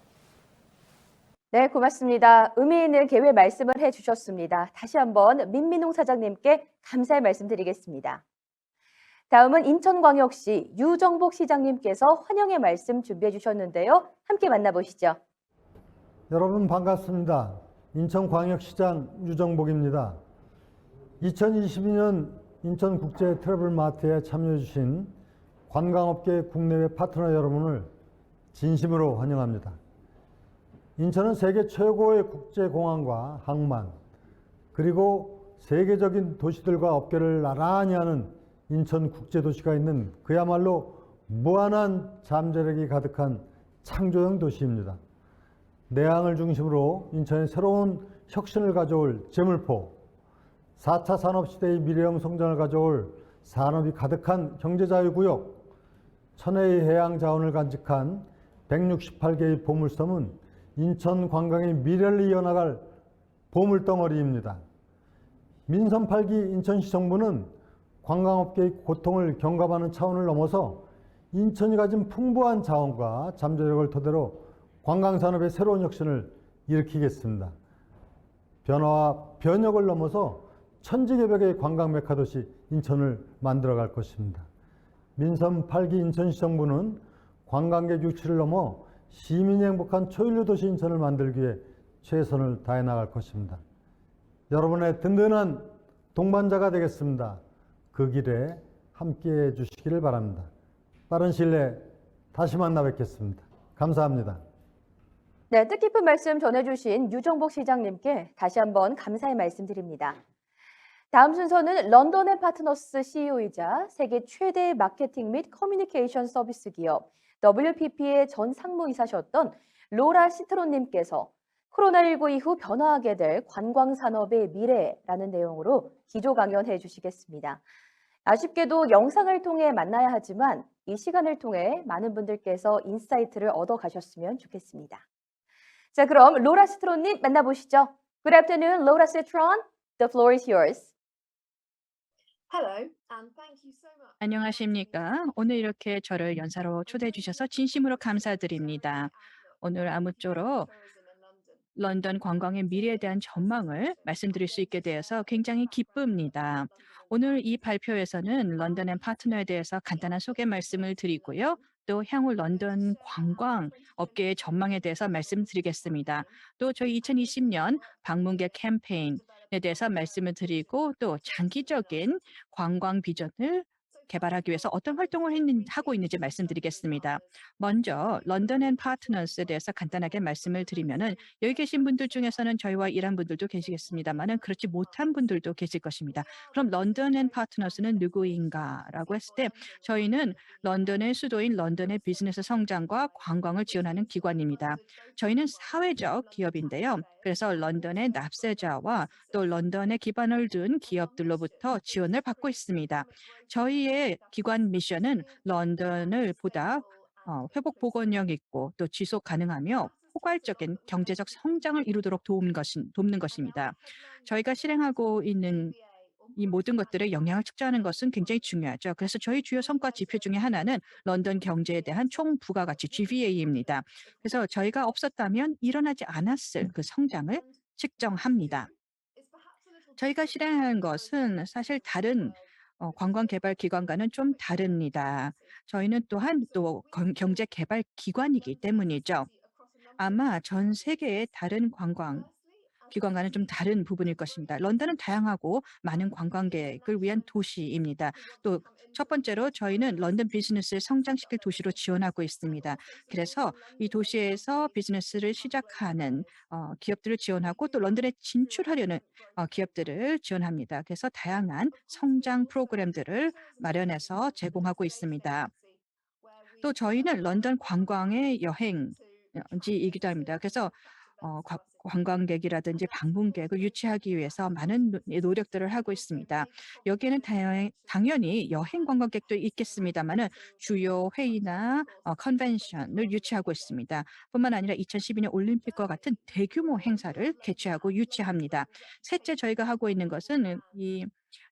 네, 고맙습니다. 의미 있는 계획 말씀을 해주셨습니다. 다시 한번 민민홍 사장님께 감사의 말씀 드리겠습니다. 다음은 인천광역시 유정복 시장님께서 환영의 말씀 준비해 주셨는데요. 함께 만나보시죠.
여러분 반갑습니다. 인천광역시장 유정복입니다. 2022년 인천국제 트래블 마트에 참여해 주신 관광업계 국내외 파트너 여러분을 진심으로 환영합니다. 인천은 세계 최고의 국제공항과 항만 그리고 세계적인 도시들과 업계를 나란히 하는 인천국제도시가 있는 그야말로 무한한 잠재력이 가득한 창조형 도시입니다. 내항을 중심으로 인천에 새로운 혁신을 가져올 제물포, 4차 산업시대의 미래형 성장을 가져올 산업이 가득한 경제자유구역, 천혜의 해양 자원을 간직한 168개의 보물섬은 인천 관광의 미래를 이어나갈 보물덩어리입니다. 민선 8기 인천시 정부는 관광업계의 고통을 경감하는 차원을 넘어서 인천이 가진 풍부한 자원과 잠재력을 토대로 관광산업의 새로운 혁신을 일으키겠습니다. 변화와 변혁을 넘어서 천지개벽의 관광 메카도시 인천을 만들어갈 것입니다. 민선 8기 인천시 정부는 관광객 유치를 넘어 시민이 행복한 초일류 도시 인천을 만들기 위해 최선을 다해 나갈 것입니다. 여러분의 든든한 동반자가 되겠습니다. 그 길에 함께해 주시기를 바랍니다. 빠른 시일 내에 다시 만나 뵙겠습니다. 감사합니다.
네, 뜻깊은 말씀 전해주신 유정복 시장님께 다시 한번 감사의 말씀드립니다. 다음 순서는 런던 앤 파트너스 CEO이자 세계 최대 마케팅 및 커뮤니케이션 서비스 기업 WPP의 전 상무이사셨던 로라 시트론님께서 코로나19 이후 변화하게 될 관광산업의 미래라는 내용으로 기조 강연해 주시겠습니다. 아쉽게도 영상을 통해 만나야 하지만 이 시간을 통해 많은 분들께서 인사이트를 얻어 가셨으면 좋겠습니다. 자, 그럼 로라 시트론님 만나보시죠. Good afternoon, Laura Citron. The floor is yours.
안녕하십니까. 오늘 이렇게 저를 연사로 초대해 주셔서 진심으로 감사드립니다. 오늘 아무쪼록 런던 관광의 미래에 대한 전망을 말씀드릴 수 있게 되어서 굉장히 기쁩니다. 오늘 이 발표에서는 런던 앤 파트너에 대해서 간단한 소개 말씀을 드리고요. 또 향후 런던 관광 업계의 전망에 대해서 말씀드리겠습니다. 또 저희 2020년 방문객 캠페인에 대해서 말씀을 드리고 또 장기적인 관광 비전을 개발하기 위해서 어떤 활동을 하고 있는지 말씀드리겠습니다. 먼저 런던 앤 파트너스에 대해서 간단하게 말씀을 드리면은 여기 계신 분들 중에서는 저희와 일한 분들도 계시겠습니다만은 그렇지 못한 분들도 계실 것입니다. 그럼 런던 앤 파트너스는 누구인가라고 했을 때 저희는 런던의 수도인 런던의 비즈니스 성장과 관광을 지원하는 기관입니다. 저희는 사회적 기업인데요. 그래서 런던의 납세자와 또 런던에 기반을 둔 기업들로부터 지원을 받고 있습니다. 저희의 기관 미션은 런던을 보다 회복 복원력 있고 또 지속 가능하며 포괄적인 경제적 성장을 이루도록 돕는 것입니다. 저희가 실행하고 있는 이 모든 것들의 영향을 측정하는 것은 굉장히 중요하죠. 그래서 저희 주요 성과 지표 중에 하나는 런던 경제에 대한 총 부가가치 GVA입니다. 그래서 저희가 없었다면 일어나지 않았을 그 성장을 측정합니다. 저희가 실행하는 것은 사실 다른 관광개발기관과는 좀 다릅니다. 저희는 또한 또 경제개발기관이기 때문이죠. 아마 전 세계의 다른 기관과는 좀 다른 부분일 것입니다. 런던은 다양하고 많은 관광객을 위한 도시입니다. 또 첫 번째로 저희는 런던 비즈니스를 성장시킬 도시로 지원하고 있습니다. 그래서 이 도시에서 비즈니스를 시작하는 기업들을 지원하고 또 런던에 진출하려는 기업들을 지원합니다. 그래서 다양한 성장 프로그램들을 마련해서 제공하고 있습니다. 또 저희는 런던 관광의 여행지이기도 합니다. 그래서 관광객이라든지 방문객을 유치하기 위해서 많은 노력들을 하고 있습니다. 여기에는 당연히 여행 관광객도 있겠습니다만은 주요 회의나 컨벤션을 유치하고 있습니다. 뿐만 아니라 2012년 올림픽과 같은 대규모 행사를 개최하고 유치합니다. 셋째 저희가 하고 있는 것은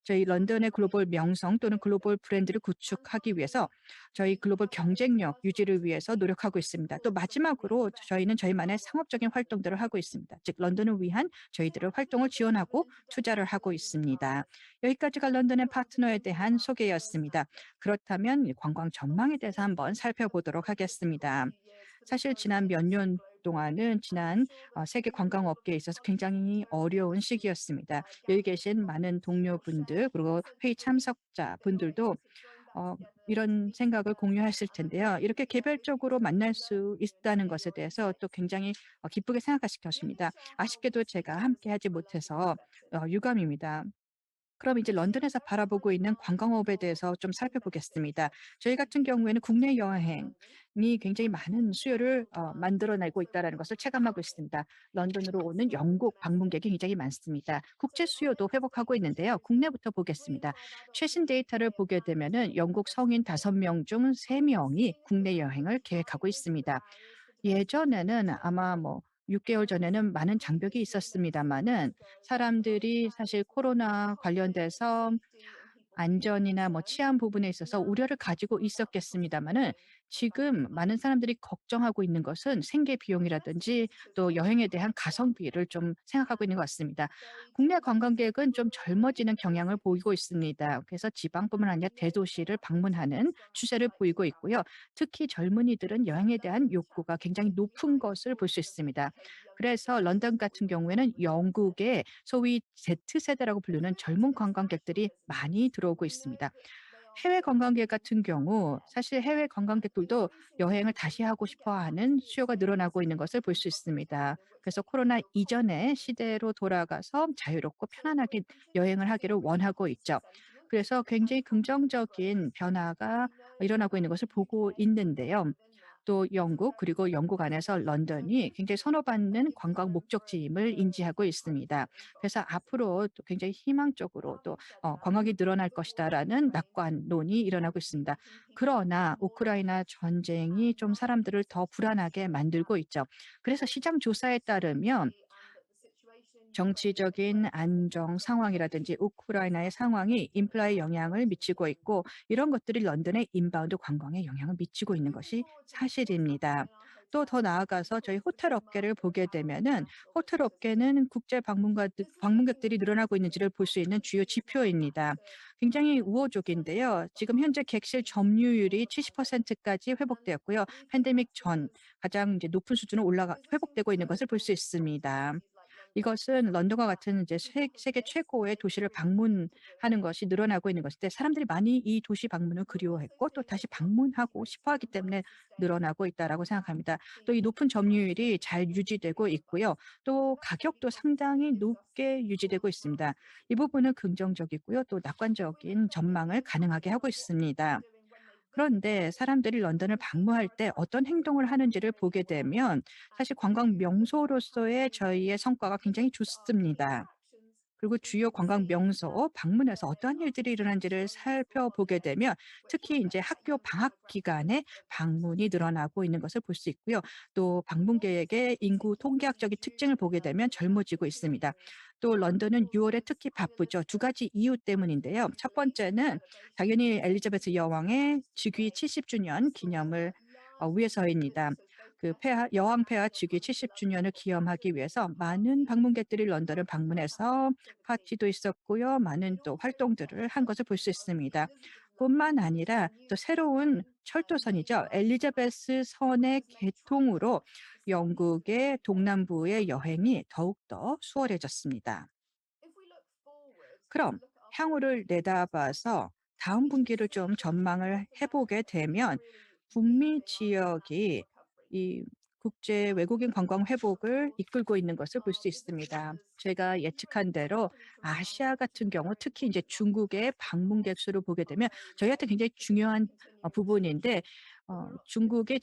저희 런던의 글로벌 명성 또는 글로벌 브랜드를 구축하기 위해서 저희 글로벌 경쟁력 유지를 위해서 노력하고 있습니다. 또 마지막으로 저희는 저희만의 상업적인 활동들을 하고 있습니다. 즉 런던을 위한 저희들의 활동을 지원하고 투자를 하고 있습니다. 여기까지가 런던의 파트너에 대한 소개였습니다. 그렇다면 관광 전망에 대해서 한번 살펴보도록 하겠습니다. 사실 지난 몇 년 동안은 세계 관광업계에 있어서 굉장히 어려운 시기였습니다. 여기 계신 많은 동료분들 그리고 회의 참석자분들도 이런 생각을 공유하실 텐데요. 이렇게 개별적으로 만날 수 있다는 것에 대해서 또 굉장히 기쁘게 생각하실 것입니다. 아쉽게도 제가 함께하지 못해서 유감입니다. 그럼 이제 런던에서 바라보고 있는 관광업에 대해서 좀 살펴보겠습니다. 저희 같은 경우에는 국내 여행이 굉장히 많은 수요를 만들어내고 있다는 것을 체감하고 있습니다. 런던으로 오는 영국 방문객이 굉장히 많습니다. 국제 수요도 회복하고 있는데요. 국내부터 보겠습니다. 최신 데이터를 보게 되면은 영국 성인 5명 중 3명이 국내 여행을 계획하고 있습니다. 예전에는 아마 6개월 전에는 많은 장벽이 있었습니다마는 사람들이 사실 코로나 관련돼서 안전이나 치안 부분에 있어서 우려를 가지고 있었겠습니다마는 지금 많은 사람들이 걱정하고 있는 것은 생계 비용이라든지 또 여행에 대한 가성비를 좀 생각하고 있는 것 같습니다. 국내 관광객은 좀 젊어지는 경향을 보이고 있습니다. 그래서 지방뿐만 아니라 대도시를 방문하는 추세를 보이고 있고요. 특히 젊은이들은 여행에 대한 욕구가 굉장히 높은 것을 볼 수 있습니다. 그래서 런던 같은 경우에는 영국의 소위 Z세대라고 부르는 젊은 관광객들이 많이 들어오고 있습니다. 해외 관광객 같은 경우 사실 해외 관광객들도 여행을 다시 하고 싶어 하는 수요가 늘어나고 있는 것을 볼 수 있습니다. 그래서 코로나 이전의 시대로 돌아가서 자유롭고 편안하게 여행을 하기를 원하고 있죠. 그래서 굉장히 긍정적인 변화가 일어나고 있는 것을 보고 있는데요. 또 영국 그리고 영국 안에서 런던이 굉장히 선호받는 관광 목적지임을 인지하고 있습니다. 그래서 앞으로 또 굉장히 희망적으로 또 관광이 늘어날 것이다라는 낙관론이 일어나고 있습니다. 그러나 우크라이나 전쟁이 좀 사람들을 더 불안하게 만들고 있죠. 그래서 시장 조사에 따르면 정치적인 안정 상황이라든지 우크라이나의 상황이 인플라에 영향을 미치고 있고 이런 것들이 런던의 인바운드 관광에 영향을 미치고 있는 것이 사실입니다. 또 더 나아가서 저희 호텔 업계를 보게 되면은 호텔 업계는 국제 방문객들이 늘어나고 있는지를 볼 수 있는 주요 지표입니다. 굉장히 우호적인데요. 지금 현재 객실 점유율이 70%까지 회복되었고요. 팬데믹 전 가장 이제 높은 수준으로 회복되고 있는 것을 볼 수 있습니다. 이것은 런던과 같은 이제 세계 최고의 도시를 방문하는 것이 늘어나고 있는 것인데 사람들이 많이 이 도시 방문을 그리워했고 또 다시 방문하고 싶어 하기 때문에 늘어나고 있다라고 생각합니다. 또 이 높은 점유율이 잘 유지되고 있고요. 또 가격도 상당히 높게 유지되고 있습니다. 이 부분은 긍정적이고요. 또 낙관적인 전망을 가능하게 하고 있습니다. 그런데 사람들이 런던을 방문할 때 어떤 행동을 하는지를 보게 되면 사실 관광 명소로서의 저희의 성과가 굉장히 좋습니다. 그리고 주요 관광 명소 방문해서 어떠한 일들이 일어난지를 살펴보게 되면 특히 이제 학교 방학 기간에 방문이 늘어나고 있는 것을 볼 수 있고요. 또 방문객의 인구 통계학적인 특징을 보게 되면 젊어지고 있습니다. 또 런던은 6월에 특히 바쁘죠. 두 가지 이유 때문인데요. 첫 번째는 당연히 엘리자베스 여왕의 즉위 70주년 기념을 위해서입니다. 그 여왕 폐하 즉위 70주년을 기념하기 위해서 많은 방문객들이 런던을 방문해서 파티도 있었고요. 많은 또 활동들을 한 것을 볼 수 있습니다. 뿐만 아니라 또 새로운 철도선이죠. 엘리자베스 선의 개통으로 영국의 동남부의 여행이 더욱더 수월해졌습니다. 그럼 향후를 내다봐서 다음 분기를 좀 전망을 해보게 되면 북미 지역이 이 국제 외국인 관광 회복을 이끌고 있는 것을 볼 수 있습니다. 제가 예측한 대로 아시아 같은 경우 특히 이제 중국의 방문객 수를 보게 되면 저희한테 굉장히 중요한 부분인데 중국의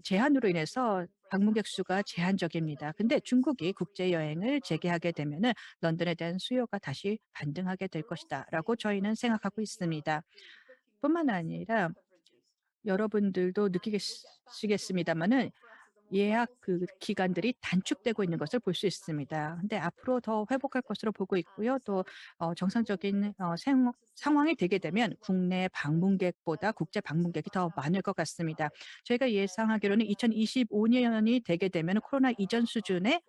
제한으로 인해서 방문객 수가 제한적입니다. 근데 중국이 국제 여행을 재개하게 되면은 런던에 대한 수요가 다시 반등하게 될 것이다라고 저희는 생각하고 있습니다. 뿐만 아니라 여러분들도 느끼시겠습니다마는 예약 그 기간들이 단축되고 있는 것을 볼 수 있습니다. 근데 앞으로 더 회복할 것으로 보고 있고요. 또 정상적인 상황이 되게 되면 국내 방문객보다 국제 방문객이 더 많을 것 같습니다. 저희가 예상하기로는 2025년이 되게 되면 코로나 이전 수준의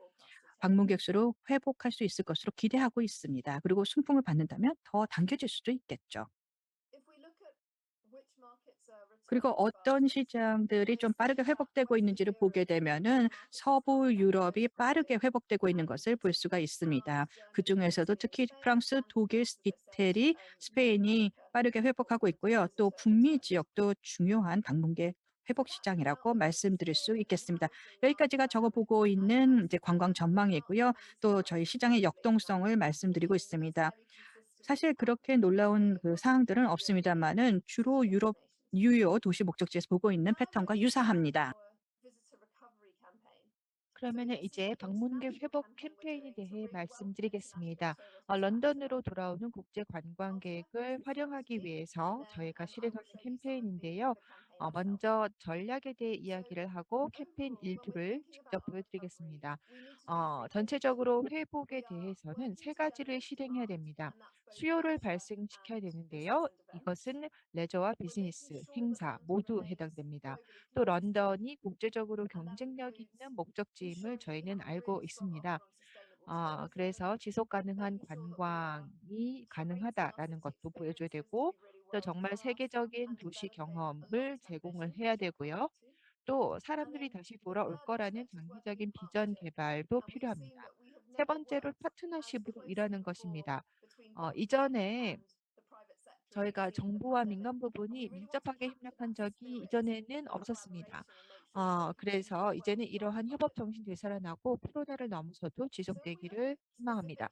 방문객 수로 회복할 수 있을 것으로 기대하고 있습니다. 그리고 순풍을 받는다면 더 당겨질 수도 있겠죠. 그리고 어떤 시장들이 좀 빠르게 회복되고 있는지를 보게 되면은 서부 유럽이 빠르게 회복되고 있는 것을 볼 수가 있습니다. 그중에서도 특히 프랑스, 독일, 이태리, 스페인이 빠르게 회복하고 있고요. 또 북미 지역도 중요한 방문객 회복 시장이라고 말씀드릴 수 있겠습니다. 여기까지가 적어보고 있는 이제 관광 전망이고요. 또 저희 시장의 역동성을 말씀드리고 있습니다. 사실 그렇게 놀라운 그 사항들은 없습니다만은 주로 유효 도시 목적지에서 보고 있는 패턴과 유사합니다.
그러면은 이제 방문객 회복 캠페인에 대해 말씀드리겠습니다. 런던으로 돌아오는 국제 관광객을 활용하기 위해서 저희가 실행하는 캠페인인데요. 먼저 전략에 대해 이야기를 하고 캠페인 일부를 직접 보여드리겠습니다. 전체적으로 회복에 대해서는 세 가지를 실행해야 됩니다. 수요를 발생시켜야 되는데요. 이것은 레저와 비즈니스, 행사 모두 해당됩니다. 또 런던이 국제적으로 경쟁력 있는 목적지임을 저희는 알고 있습니다. 그래서 지속 가능한 관광이 가능하다라는 것도 보여줘야 되고, 또 정말 세계적인 도시 경험을 제공을 해야 되고요. 또 사람들이 다시 돌아올 거라는 장기적인 비전 개발도 필요합니다. 세 번째로 파트너십으로 일하는 것입니다. 이전에 저희가 정부와 민간 부분이 밀접하게 협력한 적이 이전에는 없었습니다. 그래서 이제는 이러한 협업 정신이 되살아나고 코로나를 넘어서도 지속되기를 희망합니다.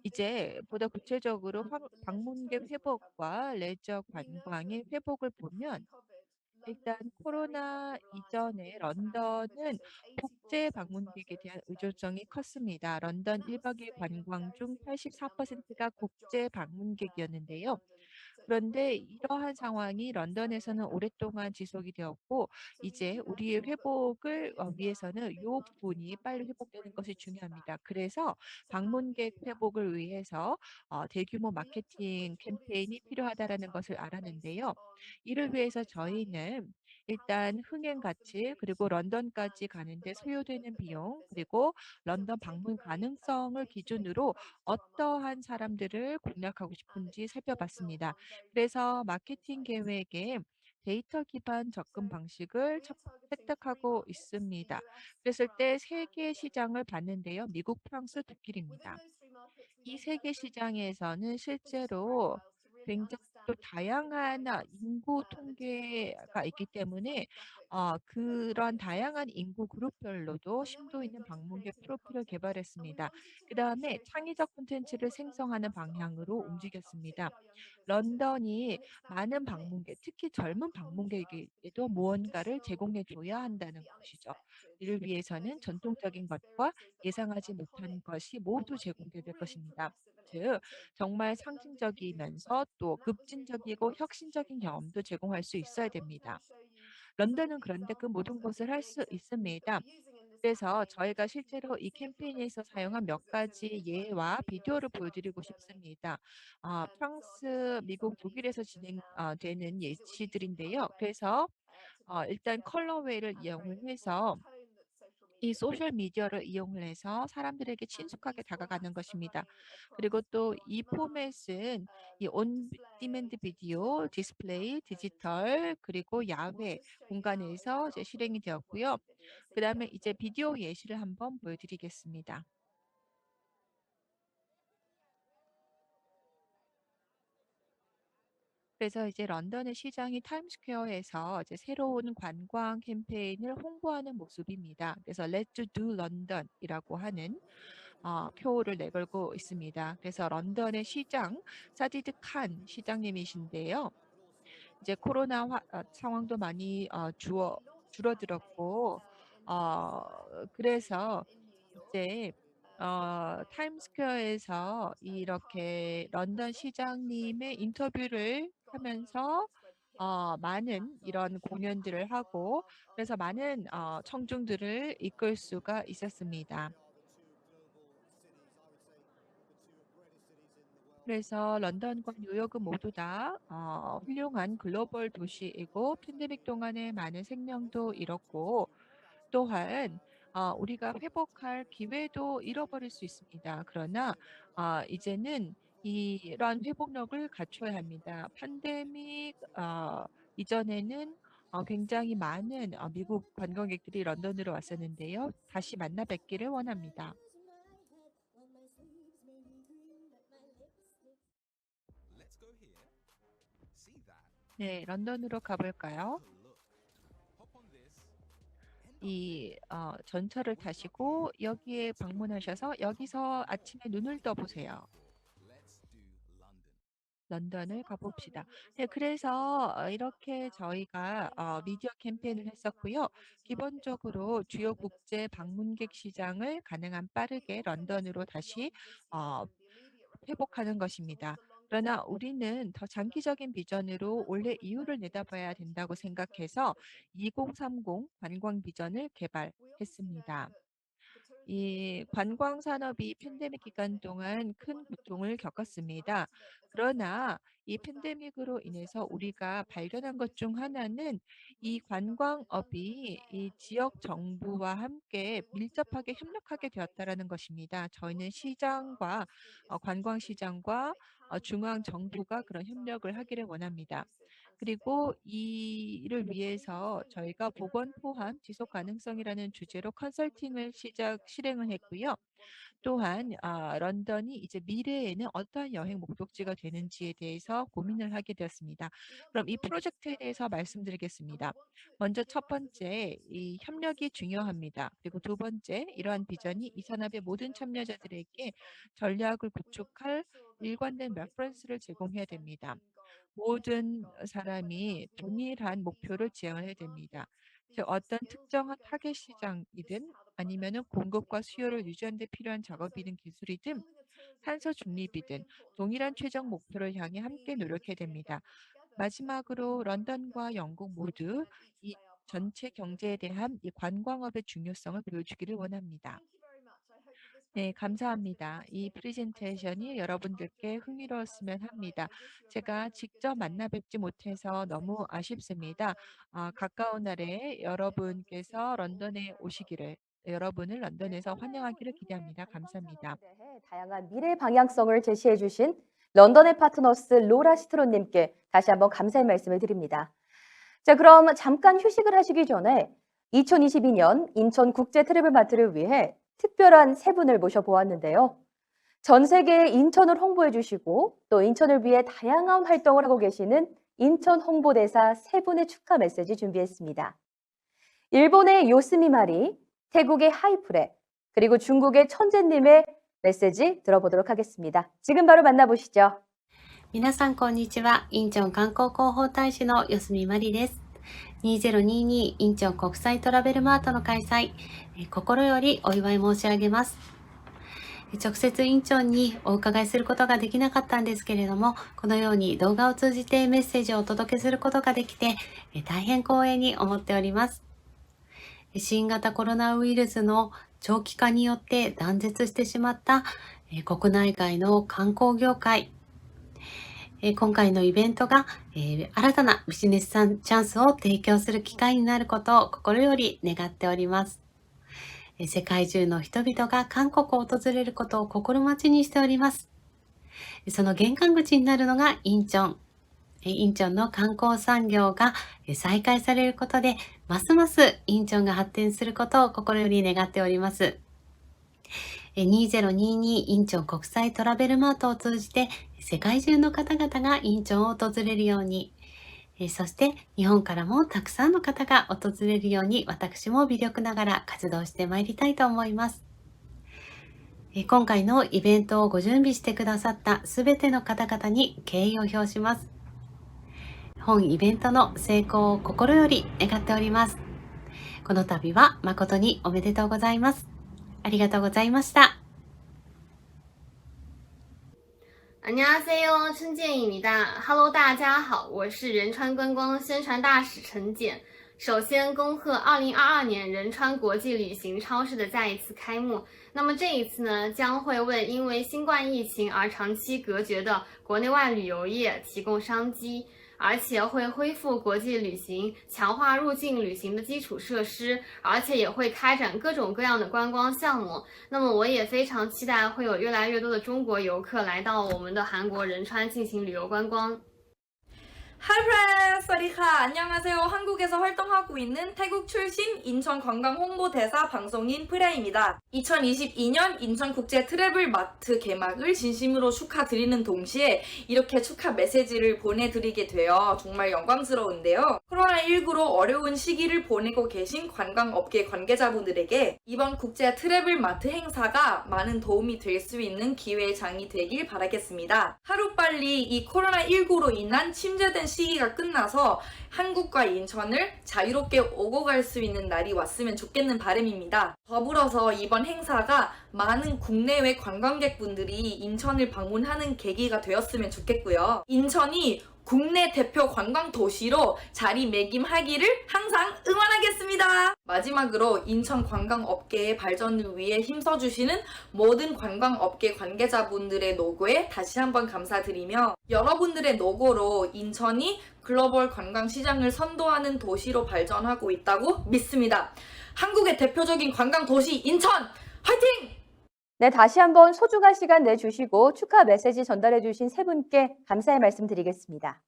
이제 보다 구체적으로 방문객 회복과 레저 관광의 회복을 보면 일단 코로나 이전에 런던은 국제 방문객에 대한 의존성이 컸습니다. 런던 1박 2일 관광 중 84%가 국제 방문객이었는데요. 그런데 이러한 상황이 런던에서는 오랫동안 지속이 되었고 이제 우리의 회복을 위해서는 이 부분이 빨리 회복되는 것이 중요합니다. 그래서 방문객 회복을 위해서 대규모 마케팅 캠페인이 필요하다라는 것을 알았는데요. 이를 위해서 저희는 일단 흥행 가치 그리고 런던까지 가는데 소요되는 비용 그리고 런던 방문 가능성을 기준으로 어떠한 사람들을 공략하고 싶은지 살펴봤습니다. 그래서 마케팅 계획에 데이터 기반 접근 방식을 획득하고 있습니다. 그랬을 때 세계 시장을 봤는데요. 미국, 프랑스, 독일입니다. 이 세계 시장에서는 실제로 굉장히 또 다양한 인구 통계가 있기 때문에 그런 다양한 인구 그룹별로도 심도 있는 방문객 프로필을 개발했습니다. 그다음에 창의적 콘텐츠를 생성하는 방향으로 움직였습니다. 런던이 많은 방문객, 특히 젊은 방문객에게도 무언가를 제공해 줘야 한다는 것이죠. 이를 위해서는 전통적인 것과 예상하지 못한 것이 모두 제공될 것입니다. 즉, 정말 상징적이면서 또 급진적이고 혁신적인 경험도 제공할 수 있어야 됩니다. 런던은 그런데 그 모든 것을 할 수 있습니다. 그래서 저희가 실제로 이 캠페인에서 사용한 몇 가지 예와 비디오를 보여드리고 싶습니다. 프랑스, 미국, 독일에서 진행되는 예시들인데요. 그래서 일단 컬러웨이를 이용을 해서 이 소셜 미디어를 이용을 해서 사람들에게 친숙하게 다가가는 것입니다. 그리고 또 이 포맷은 이 온 디맨드 비디오, 디스플레이, 디지털, 그리고 야외 공간에서 이제 실행이 되었고요. 그다음에 이제 비디오 예시를 한번 보여드리겠습니다. 그래서 이제 런던의 시장이 타임스퀘어에서 이제 새로운 관광 캠페인을 홍보하는 모습입니다. 그래서 Let's Do London이라고 하는 표를 내걸고 있습니다. 그래서 런던의 시장 사디드 칸 시장님이신데요. 이제 코로나 상황도 많이 줄어들었고 그래서 이제 타임스퀘어에서 이렇게 런던 시장님의 인터뷰를 하면서 많은 이런 공연들을 하고 그래서 많은 청중들을 이끌 수가 있었습니다. 그래서 런던과 뉴욕은 모두 다 훌륭한 글로벌 도시이고 팬데믹 동안에 많은 생명도 잃었고 또한 우리가 회복할 기회도 잃어버릴 수 있습니다. 그러나 이제는 이런 회복력을 갖춰야 합니다. 팬데믹 이전에는 굉장히 많은 미국 관광객들이 런던으로 왔었는데요. 다시 만나 뵙기를 원합니다. 네, 런던으로 가볼까요? 이 전철을 타시고 여기에 방문하셔서 여기서 아침에 눈을 떠보세요. 런던을 가봅시다. 네, 그래서 이렇게 저희가 미디어 캠페인을 했었고요. 기본적으로 주요 국제 방문객 시장을 가능한 빠르게 런던으로 다시 어, 회복하는 것입니다. 그러나 우리는 더 장기적인 비전으로 올해 이후를 내다봐야 된다고 생각해서 2030 관광 비전을 개발했습니다. 이 관광 산업이 팬데믹 기간 동안 큰 고통을 겪었습니다. 그러나 이 팬데믹으로 인해서 우리가 발견한 것 중 하나는 이 관광업이 이 지역 정부와 함께 밀접하게 협력하게 되었다라는 것입니다. 저희는 시장과 관광 시장과 중앙 정부가 그런 협력을 하기를 원합니다. 그리고 이를 위해서 저희가 보건 포함 지속 가능성이라는 주제로 컨설팅을 실행을 했고요. 또한 런던이 이제 미래에는 어떠한 여행 목적지가 되는지에 대해서 고민을 하게 되었습니다. 그럼 이 프로젝트에 대해서 말씀드리겠습니다. 먼저 첫 번째, 이 협력이 중요합니다. 그리고 두 번째, 이러한 비전이 이 산업의 모든 참여자들에게 전략을 구축할 일관된 레퍼런스를 제공해야 됩니다. 모든 사람이 동일한 목표를 지향해야 됩니다. 즉 어떤 특정한 타겟 시장이든 아니면은 공급과 수요를 유지하는 데 필요한 작업이든 기술이든 탄소 중립이든 동일한 최종 목표를 향해 함께 노력해야 됩니다. 마지막으로 런던과 영국 모두 이 전체 경제에 대한 이 관광업의 중요성을 보여주기를 원합니다. 네, 감사합니다. 이 프레젠테이션이 여러분들께 흥미로웠으면 합니다. 제가 직접 만나 뵙지 못해서 너무 아쉽습니다. 가까운 날에 여러분께서 런던에 오시기를, 여러분을 런던에서 환영하기를 기대합니다. 감사합니다.
다양한 미래 방향성을 제시해 주신 런던의 파트너스 로라 시트론님께 다시 한번 감사의 말씀을 드립니다. 자, 그럼 잠깐 휴식을 하시기 전에 2022년 인천 국제 트래블 마트를 위해 특별한 세 분을 모셔보았는데요. 전 세계에 인천을 홍보해 주시고 또 인천을 위해 다양한 활동을 하고 계시는 인천 홍보대사 세 분의 축하 메시지 준비했습니다. 일본의 요스미 마리, 태국의 하이프레, 그리고 중국의 천재님의 메시지 들어보도록 하겠습니다. 지금 바로 만나보시죠.
皆さんこんにちは。インチョン観光広報大使の四隅まりです。2022インチョン国際トラベルマートの開催、心よりお祝い申し上げます。直接インチョンにお伺いすることができなかったんですけれども、このように動画を通じてメッセージをお届けすることができて、大変光栄に思っております。新型コロナウイルスの長期化によって断絶してしまった国内外の観光業界、今回のイベントが新たなビジネスチャンスを提供する機会になることを心より願っております。世界中の人々が韓国を訪れることを心待ちにしております。その玄関口になるのがインチョン。インチョンの観光産業が再開されることで、ますますインチョンが発展することを心より願っております。2022インチョン国際トラベルマートを通じて、世界中の方々がインチョンを訪れるように、そして日本からもたくさんの方が訪れるように、私も微力ながら活動してまいりたいと思います。今回のイベントをご準備してくださったすべての方々に敬意を表します。本イベントの成功を心より願っております。この度は誠におめでとうございます。ありがとうございました。
안녕하세요，陈建입니다。Hello， 大家好，我是仁川观光宣传大使陈简。首先恭贺2022年仁川国际旅行超市的再一次开幕。那么这一次呢，将会为因为新冠疫情而长期隔绝的国内外旅游业提供商机。而且会恢复国际旅行，强化入境旅行的基础设施，而且也会开展各种各样的观光项目。那么我也非常期待会有越来越多的中国游客来到我们的韩国仁川进行旅游观光。
하이프렌! 사리카! 안녕하세요. 한국에서 활동하고 있는 태국 출신 인천관광홍보대사 방송인 프레입니다. 2022년 인천국제 트래블 마트 개막을 진심으로 축하드리는 동시에 이렇게 축하 메시지를 보내드리게 되어 정말 영광스러운데요. 코로나19로 어려운 시기를 보내고 계신 관광업계 관계자분들에게 이번 국제 트래블 마트 행사가 많은 도움이 될 수 있는 기회의 장이 되길 바라겠습니다. 하루빨리 이 코로나19로 인한 침체된 시기가 끝나서 한국과 인천을 자유롭게 오고 갈 수 있는 날이 왔으면 좋겠는 바람입니다. 더불어서 이번 행사가 많은 국내외 관광객분들이 인천을 방문하는 계기가 되었으면 좋겠고요. 인천이 국내 대표 관광 도시로 자리매김하기를 항상 응원하겠습니다. 마지막으로 인천 관광업계의 발전을 위해 힘써주시는 모든 관광업계 관계자분들의 노고에 다시 한번 감사드리며 여러분들의 노고로 인천이 글로벌 관광시장을 선도하는 도시로 발전하고 있다고 믿습니다. 한국의 대표적인 관광 도시 인천 화이팅!
네, 다시 한번 소중한 시간 내주시고 축하 메시지 전달해주신 세 분께 감사의 말씀 드리겠습니다.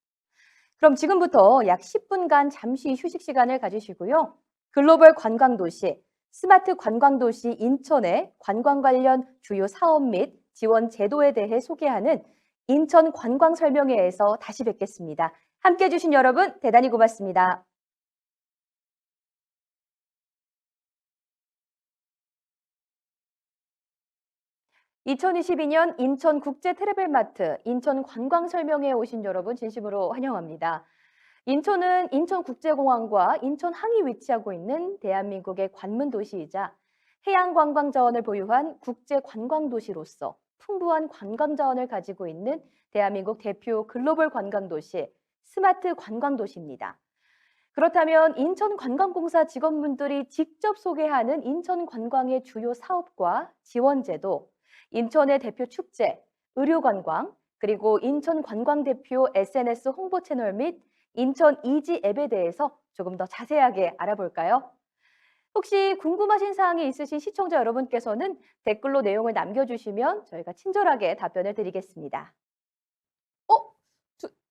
그럼 지금부터 약 10분간 잠시 휴식 시간을 가지시고요. 글로벌 관광도시, 스마트 관광도시 인천의 관광 관련 주요 사업 및 지원 제도에 대해 소개하는 인천 관광 설명회에서 다시 뵙겠습니다. 함께해 주신 여러분 대단히 고맙습니다. (2022년) 인천 국제 트래블 마트 인천 관광 설명회에 오신 여러분 진심으로 환영합니다. 인천은 인천국제공항과 인천항이 위치하고 있는 대한민국의 관문 도시이자 해양 관광 자원을 보유한 국제 관광 도시로서 풍부한 관광 자원을 가지고 있는 대한민국 대표 글로벌 관광 도시, 스마트 관광 도시입니다. 그렇다면 인천관광공사 직원분들이 직접 소개하는 인천 관광의 주요 사업과 지원 제도, 인천의 대표 축제, 의료관광, 그리고 인천관광 대표 SNS 홍보 채널 및 인천 이지 앱에 대해서 조금 더 자세하게 알아볼까요? 혹시 궁금하신 사항이 있으신 시청자 여러분께서는 댓글로 내용을 남겨주시면 저희가 친절하게 답변을 드리겠습니다.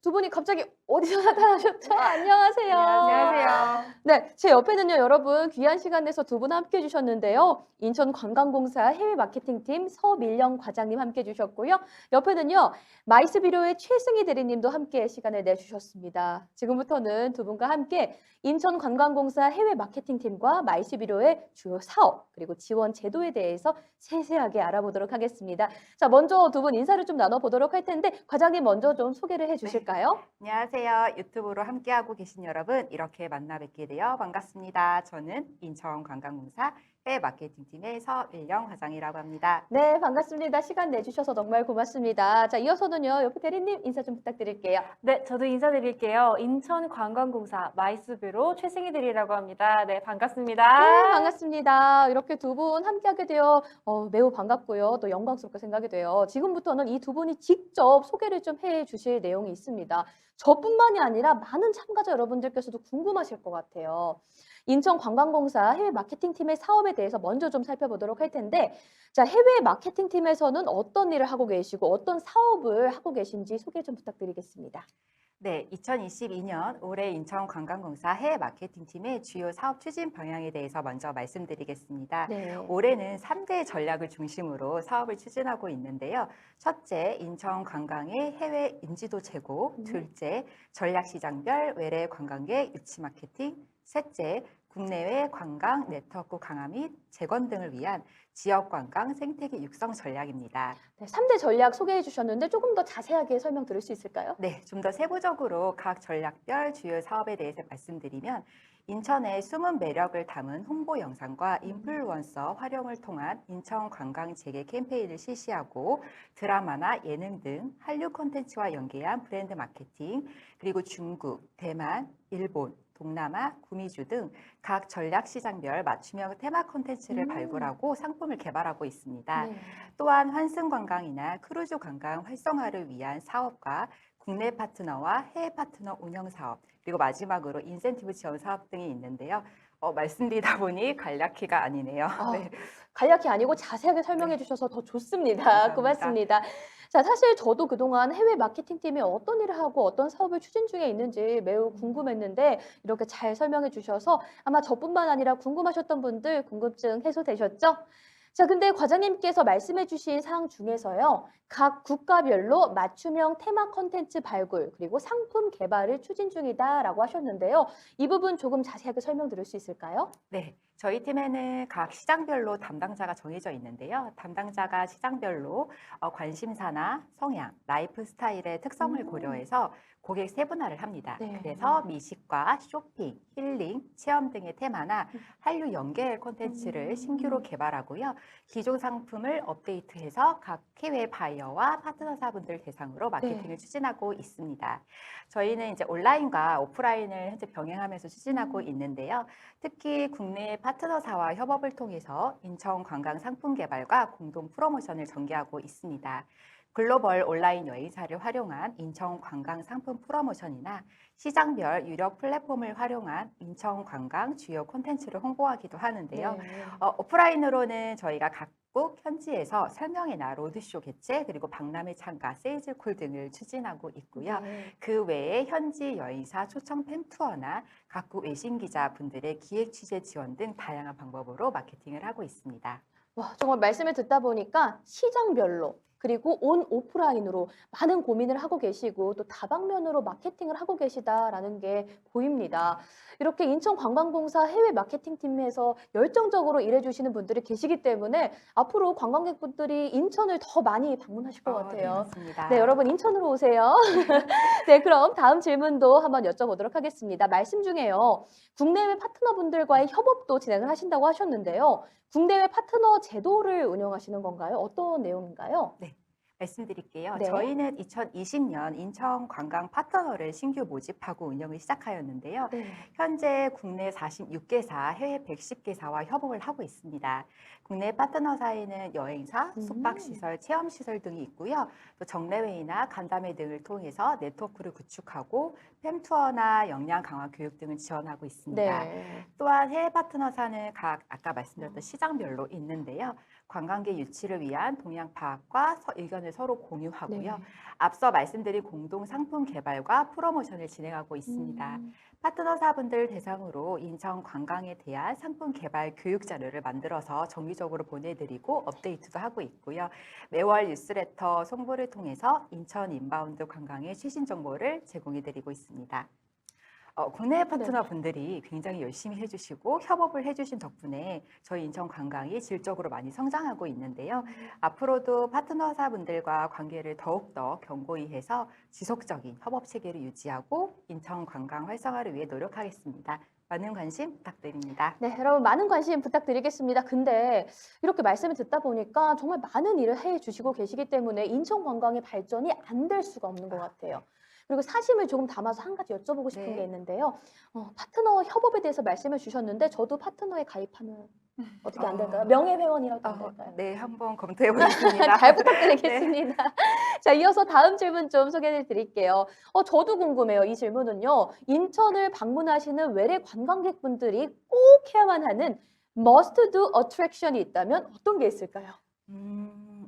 두 분이 갑자기 어디서 나타나셨죠? 안녕하세요.
안녕하세요.
네, 제 옆에는요, 여러분 귀한 시간 내서 두 분 함께 해주셨는데요. 인천관광공사 해외 마케팅팀 서밀령 과장님 함께 해주셨고요. 옆에는요, 마이스비료의 최승희 대리님도 함께 시간을 내주셨습니다. 지금부터는 두 분과 함께 인천관광공사 해외 마케팅팀과 마이스비료의 주요 사업 그리고 지원 제도에 대해서 세세하게 알아보도록 하겠습니다. 자, 먼저 두 분 인사를 좀 나눠보도록 할 텐데 과장님 먼저 좀 소개를 해주실까요?
안녕하세요. 유튜브로 함께하고 계신 여러분, 이렇게 만나 뵙게 되어 반갑습니다. 저는 인천관광공사 해외 마케팅팀의 서밀령 과장이라고 합니다.
네, 반갑습니다. 시간 내주셔서 정말 고맙습니다. 자, 이어서는요, 옆에 대리님 인사 좀 부탁드릴게요.
네, 저도 인사드릴게요. 인천관광공사 마이스뷰로 최승희 대리라고 합니다. 네, 반갑습니다.
네, 반갑습니다. 이렇게 두 분 함께하게 되어 매우 반갑고요. 또 영광스럽게 생각이 돼요. 지금부터는 이 두 분이 직접 소개를 좀 해주실 내용이 있습니다. 저뿐만이 아니라 많은 참가자 여러분들께서도 궁금하실 것 같아요. 인천관광공사 해외 마케팅팀의 사업에 대해서 먼저 좀 살펴보도록 할 텐데, 자, 해외 마케팅팀에서는 어떤 일을 하고 계시고 어떤 사업을 하고 계신지 소개 좀 부탁드리겠습니다.
네, 2022년 올해 인천관광공사 해외 마케팅팀의 주요 사업 추진 방향에 대해서 먼저 말씀드리겠습니다.
네.
올해는 3대 전략을 중심으로 사업을 추진하고 있는데요. 첫째, 인천관광의 해외 인지도 제고, 둘째, 전략시장별 외래 관광객 유치 마케팅, 셋째, 국내외 관광 네트워크 강화 및 재건 등을 위한 지역 관광 생태계 육성 전략입니다.
네, 3대 전략 소개해 주셨는데 조금 더 자세하게 설명 드릴 수 있을까요?
네, 좀 더 세부적으로 각 전략별 주요 사업에 대해서 말씀드리면 인천의 숨은 매력을 담은 홍보 영상과 인플루언서 활용을 통한 인천 관광 재개 캠페인을 실시하고 드라마나 예능 등 한류 콘텐츠와 연계한 브랜드 마케팅, 그리고 중국, 대만, 일본, 동남아, 구미주 등 각 전략 시장별 맞춤형 테마 콘텐츠를 발굴하고 상품을 개발하고 있습니다.
네.
또한 환승 관광이나 크루즈 관광 활성화를 위한 사업과 국내 파트너와 해외 파트너 운영 사업, 그리고 마지막으로 인센티브 지원 사업 등이 있는데요. 말씀드리다 보니 간략히가 아니네요. 네.
간략히 아니고 자세하게 설명해 주셔서 더 좋습니다.
감사합니다.
고맙습니다. 자, 사실 저도 그동안 해외 마케팅팀이 어떤 일을 하고 어떤 사업을 추진 중에 있는지 매우 궁금했는데 이렇게 잘 설명해 주셔서 아마 저뿐만 아니라 궁금하셨던 분들 궁금증 해소되셨죠? 자, 근데 과장님께서 말씀해 주신 사항 중에서요. 각 국가별로 맞춤형 테마 콘텐츠 발굴 그리고 상품 개발을 추진 중이다라고 하셨는데요. 이 부분 조금 자세하게 설명드릴 수 있을까요?
네, 저희 팀에는 각 시장별로 담당자가 정해져 있는데요. 담당자가 시장별로 관심사나 성향, 라이프 스타일의 특성을 고려해서 고객 세분화를 합니다.
네.
그래서 미식과 쇼핑, 힐링, 체험 등의 테마나 한류 연계 콘텐츠를 신규로 개발하고요. 기존 상품을 업데이트해서 각 해외 바이어와 파트너사분들 대상으로 마케팅을 추진하고 있습니다. 저희는 이제 온라인과 오프라인을 현재 병행하면서 추진하고 있는데요. 특히 국내 파트너사와 협업을 통해서 인천 관광 상품 개발과 공동 프로모션을 전개하고 있습니다. 글로벌 온라인 여행사를 활용한 인천 관광 상품 프로모션이나 시장별 유력 플랫폼을 활용한 인천 관광 주요 콘텐츠를 홍보하기도 하는데요.
네.
오프라인으로는 저희가 각국 현지에서 설명회나 로드쇼 개최, 그리고 박람회 참가, 세일즈콜 등을 추진하고 있고요. 그 외에 현지 여행사 초청 팸투어나 각국 외신 기자분들의 기획 취재 지원 등 다양한 방법으로 마케팅을 하고 있습니다.
와, 정말 말씀을 듣다 보니까 시장별로 그리고 온 오프라인으로 많은 고민을 하고 계시고 또 다방면으로 마케팅을 하고 계시다라는 게 보입니다. 이렇게 인천관광공사 해외 마케팅팀에서 열정적으로 일해주시는 분들이 계시기 때문에 앞으로 관광객분들이 인천을 더 많이 방문하실 것 같아요.
맞습니다.
네, 여러분 인천으로 오세요. 네, 그럼 다음 질문도 한번 여쭤보도록 하겠습니다. 말씀 중에요. 국내외 파트너분들과의 협업도 진행을 하신다고 하셨는데요. 국내외 파트너 제도를 운영하시는 건가요? 어떤 내용인가요?
네, 말씀드릴게요.
네.
저희는 2020년 인천 관광 파트너를 신규 모집하고 운영을 시작하였는데요.
네.
현재 국내 46개사, 해외 110개사와 협업을 하고 있습니다. 국내 파트너사에는 여행사, 숙박시설, 체험시설 등이 있고요. 또 정례회의나 간담회 등을 통해서 네트워크를 구축하고 팸투어나 역량 강화 교육 등을 지원하고 있습니다.
네.
또한 해외 파트너사는 각 아까 말씀드렸던 시장별로 있는데요. 관광객 유치를 위한 동향 파악과 의견을 서로 공유하고요.
네.
앞서 말씀드린 공동 상품 개발과 프로모션을 진행하고 있습니다. 파트너사분들 대상으로 인천 관광에 대한 상품 개발 교육 자료를 만들어서 정기적으로 보내드리고 업데이트도 하고 있고요. 매월 뉴스레터 송보를 통해서 인천 인바운드 관광의 최신 정보를 제공해드리고 있습니다. 국내 파트너분들이 굉장히 열심히 해주시고 협업을 해주신 덕분에 저희 인천 관광이 질적으로 많이 성장하고 있는데요. 앞으로도 파트너사분들과 관계를 더욱더 견고히 해서 지속적인 협업 체계를 유지하고 인천 관광 활성화를 위해 노력하겠습니다. 많은 관심 부탁드립니다.
네, 여러분 많은 관심 부탁드리겠습니다. 근데 이렇게 말씀을 듣다 보니까 정말 많은 일을 해주시고 계시기 때문에 인천 관광의 발전이 안 될 수가 없는 것 같아요. 그리고 사심을 조금 담아서 한 가지 여쭤보고 싶은 게 있는데요. 파트너 협업에 대해서 말씀을 주셨는데 저도 파트너에 가입하면 어떻게 안 될까요? 명예회원이라도 안 될까요?
네, 한번 검토해 보겠습니다.
잘 부탁드리겠습니다. 자, 이어서 다음 질문 좀 소개해 드릴게요. 저도 궁금해요. 이 질문은요. 인천을 방문하시는 외래 관광객분들이 꼭 해야만 하는 must do attraction이 있다면 어떤 게 있을까요?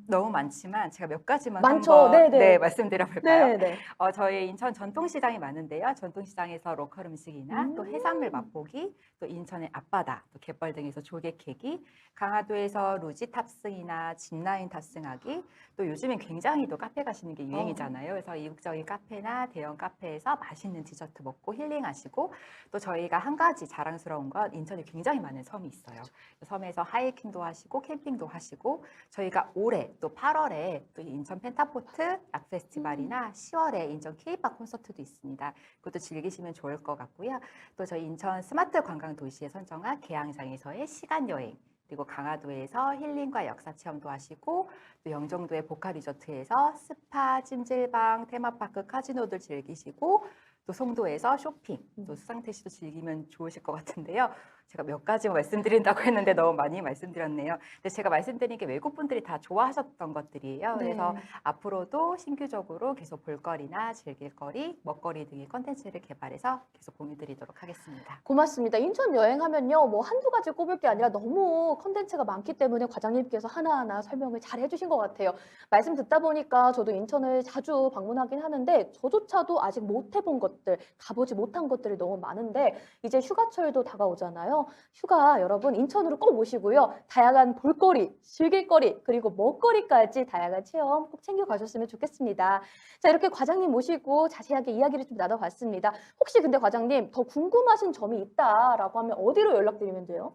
너무 많지만 제가 몇 가지만
많죠.
한번
네네.
말씀드려 볼까요?
네네.
저희 인천 전통시장이 많은데요. 전통시장에서 로컬 음식이나 또 해산물 맛보기, 또 인천의 앞바다, 또 갯벌 등에서 조개 캐기, 강화도에서 루지 탑승이나 짚라인 탑승하기, 또 요즘엔 굉장히 또 카페 가시는 게 유행이잖아요. 그래서 이국적인 카페나 대형 카페에서 맛있는 디저트 먹고 힐링하시고, 또 저희가 한 가지 자랑스러운 건 인천에 굉장히 많은 섬이 있어요. 섬에서 하이킹도 하시고 캠핑도 하시고, 저희가 올해 또 8월에 또 인천 펜타포트 락 페스티벌이나 10월에 인천 K팝 콘서트도 있습니다. 그것도 즐기시면 좋을 것 같고요. 또 저희 인천 스마트 관광 도시에 선정한 계양장에서의 시간 여행, 그리고 강화도에서 힐링과 역사 체험도 하시고, 또 영종도의 보카 리조트에서 스파, 찜질방, 테마파크, 카지노들 즐기시고, 또 송도에서 쇼핑, 또 수상택시도 즐기면 좋으실 것 같은데요. 제가 몇 가지 말씀드린다고 했는데 너무 많이 말씀드렸네요. 근데 제가 말씀드린 게 외국 분들이 다 좋아하셨던 것들이에요. 그래서 앞으로도 신규적으로 계속 볼거리나 즐길거리, 먹거리 등의 컨텐츠를 개발해서 계속 공유드리도록 하겠습니다.
고맙습니다. 인천 여행하면요, 뭐 한두 가지 꼽을 게 아니라 너무 컨텐츠가 많기 때문에 과장님께서 하나하나 설명을 잘 해주신 것 같아요. 말씀 듣다 보니까 저도 인천을 자주 방문하긴 하는데 저조차도 아직 못 해본 것들, 가보지 못한 것들이 너무 많은데 이제 휴가철도 다가오잖아요. 휴가 여러분 인천으로 꼭 오시고요. 다양한 볼거리, 즐길거리, 그리고 먹거리까지 다양한 체험 꼭 챙겨가셨으면 좋겠습니다. 자, 이렇게 과장님 모시고 자세하게 이야기를 좀 나눠봤습니다. 혹시 근데 과장님 더 궁금하신 점이 있다라고 하면 어디로 연락드리면 돼요?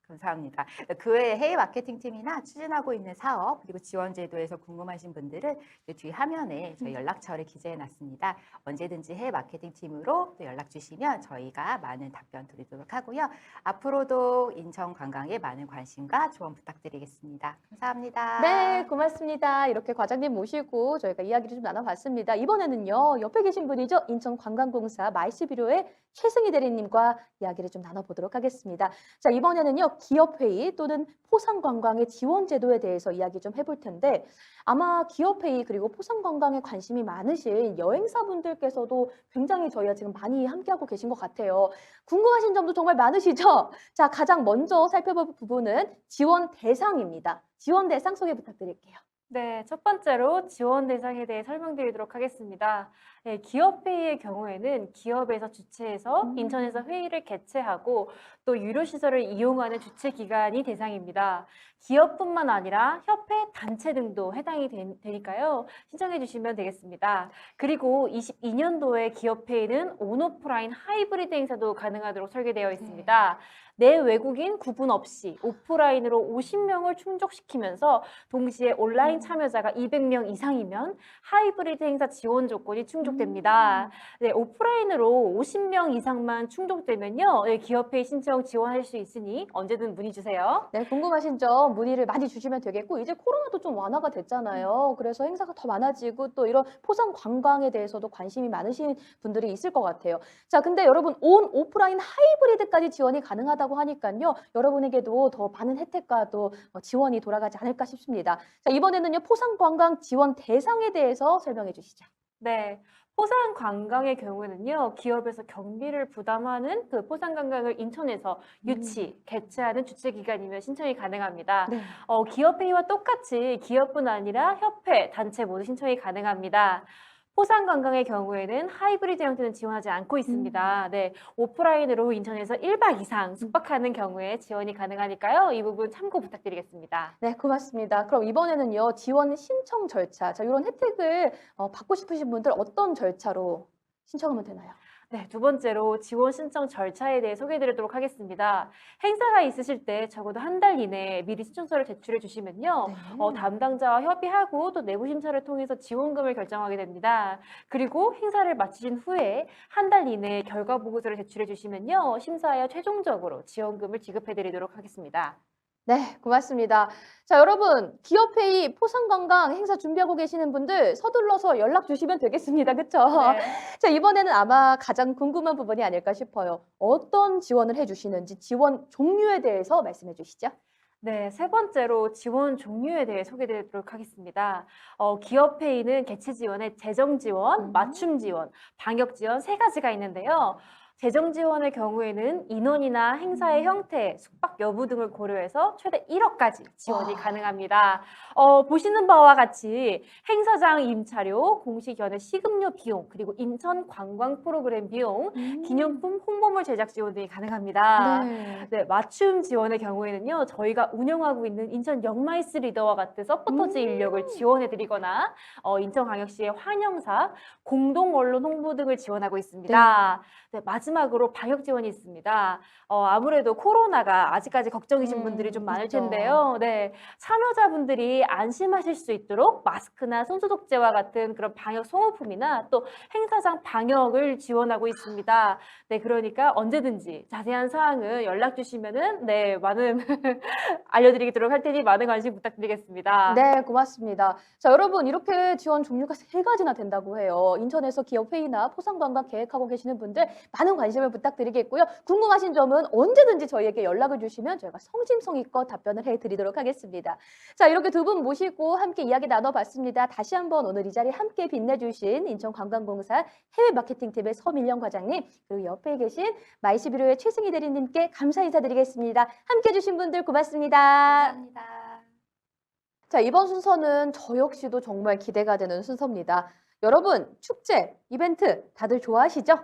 감사합니다. 그 외에 해외 마케팅 팀이나 추진하고 있는 사업, 그리고 지원 제도에서 궁금하신 분들은 뒤 화면에 저희 연락처를 기재해 놨습니다. 언제든지 해외 마케팅 팀으로 또 연락 주시면 저희가 많은 답변 드리도록 하고요. 앞으로도 인천 관광에 많은 관심과 조언 부탁드리겠습니다. 감사합니다.
네, 고맙습니다. 이렇게 과장님 모시고 저희가 이야기를 좀 나눠봤습니다. 이번에는요, 옆에 계신 분이죠. 인천관광공사 마이스비료의 최승희 대리님과 이야기를 좀 나눠보도록 하겠습니다. 자, 이번에는요, 기업회의 또는 포상관광의 지원 제도에 대해서 이야기 좀 해볼 텐데 아마 기업회의 그리고 포상관광에 관심이 많으신 여행사분들께서도 굉장히 저희와 지금 많이 함께하고 계신 것 같아요. 궁금하신 점도 정말 많으시죠? 자, 가장 먼저 살펴볼 부분은 지원 대상입니다. 지원 대상 소개 부탁드릴게요.
네, 첫 번째로 지원 대상에 대해 설명드리도록 하겠습니다. 네, 기업회의의 경우에는 기업에서 주최해서 인천에서 회의를 개최하고 또 유료시설을 이용하는 주최기관이 대상입니다. 기업뿐만 아니라 협회, 단체 등도 해당이 되니까요. 신청해 주시면 되겠습니다. 그리고 22년도에 기업회의는 온오프라인 하이브리드 행사도 가능하도록 설계되어 있습니다. 내 외국인 구분 없이 오프라인으로 50명을 충족시키면서 동시에 온라인 참여자가 200명 이상이면 하이브리드 행사 지원 조건이 충족됩니다. 네, 오프라인으로 50명 이상만 충족되면요. 네, 기업회의 신청 지원할 수 있으니 언제든 문의 주세요.
네, 궁금하신 점 문의를 많이 주시면 되겠고 이제 코로나도 좀 완화가 됐잖아요. 그래서 행사가 더 많아지고 또 이런 포상 관광에 대해서도 관심이 많으신 분들이 있을 것 같아요. 자, 근데 여러분 온 오프라인 하이브리드까지 지원이 가능하다고 하니까요. 여러분에게도 더 많은 혜택과 또 지원이 돌아가지 않을까 싶습니다. 자, 이번에는요. 포상 관광 지원 대상에 대해서 설명해 주시죠.
네, 포상 관광의 경우에는요, 기업에서 경비를 부담하는 그 포상 관광을 인천에서 유치, 개최하는 주최기관이면 신청이 가능합니다.
네.
기업회의와 똑같이 기업뿐 아니라 협회, 단체 모두 신청이 가능합니다. 포상 관광의 경우에는 하이브리드 형태는 지원하지 않고 있습니다. 네, 오프라인으로 인천에서 1박 이상 숙박하는 경우에 지원이 가능하니까요. 이 부분 참고 부탁드리겠습니다.
네, 고맙습니다. 그럼 이번에는요, 지원 신청 절차. 자, 이런 혜택을 받고 싶으신 분들 어떤 절차로 신청하면 되나요?
네, 두 번째로 지원 신청 절차에 대해 소개해드리도록 하겠습니다. 행사가 있으실 때 적어도 한 달 이내에 미리 신청서를 제출해 주시면요. 담당자와 협의하고 또 내부 심사를 통해서 지원금을 결정하게 됩니다. 그리고 행사를 마치신 후에 한 달 이내에 결과 보고서를 제출해 주시면요. 심사하여 최종적으로 지원금을 지급해 드리도록 하겠습니다.
네, 고맙습니다. 자, 여러분, 기업회의 포상관광 행사 준비하고 계시는 분들 서둘러서 연락 주시면 되겠습니다. 그쵸?
네.
자, 이번에는 아마 가장 궁금한 부분이 아닐까 싶어요. 어떤 지원을 해주시는지 지원 종류에 대해서 말씀해 주시죠.
네, 세 번째로 지원 종류에 대해 소개드리도록 하겠습니다. 기업회의는 개최 지원에 재정 지원, 맞춤 지원, 방역 지원 세 가지가 있는데요. 재정 지원의 경우에는 인원이나 행사의 형태, 숙박 여부 등을 고려해서 최대 1억까지 지원이 가능합니다. 보시는 바와 같이 행사장 임차료, 공식 연회 시급료 비용, 그리고 인천 관광 프로그램 비용, 기념품 홍보물 제작 지원 등이 가능합니다. 네, 맞춤 지원의 경우에는요, 저희가 운영하고 있는 인천 영마이스 리더와 같은 서포터즈 인력을 지원해드리거나 인천광역시의 환영사, 공동 언론 홍보 등을 지원하고 있습니다. 네, 마지막으로 방역 지원이 있습니다. 아무래도 코로나가 아직까지 걱정이신 분들이 좀 많을
그렇죠.
텐데요. 네, 참여자분들이 안심하실 수 있도록 마스크나 손소독제와 같은 그런 방역 소모품이나 또 행사장 방역을 지원하고 있습니다. 네, 그러니까 언제든지 자세한 사항은 연락 주시면은 네, 많은 알려드리도록 할 테니 많은 관심 부탁드리겠습니다.
네, 고맙습니다. 자, 여러분, 이렇게 지원 종류가 세 가지나 된다고 해요. 인천에서 기업 회의나 포상관광 계획하고 계시는 분들 많은 관심을 부탁드리겠고요. 궁금하신 점은 언제든지 저희에게 연락을 주시면 저희가 성심성의껏 답변을 해드리도록 하겠습니다. 자, 이렇게 두 분 모시고 함께 이야기 나눠봤습니다. 다시 한번 오늘 이 자리에 함께 빛내주신 인천관광공사 해외마케팅팀의 서밀령 과장님, 그리고 옆에 계신 마이시비로의 최승희 대리님께 감사 인사드리겠습니다. 함께 해주신 분들 고맙습니다.
감사합니다.
자, 이번 순서는 저 역시도 정말 기대가 되는 순서입니다. 여러분, 축제, 이벤트 다들 좋아하시죠?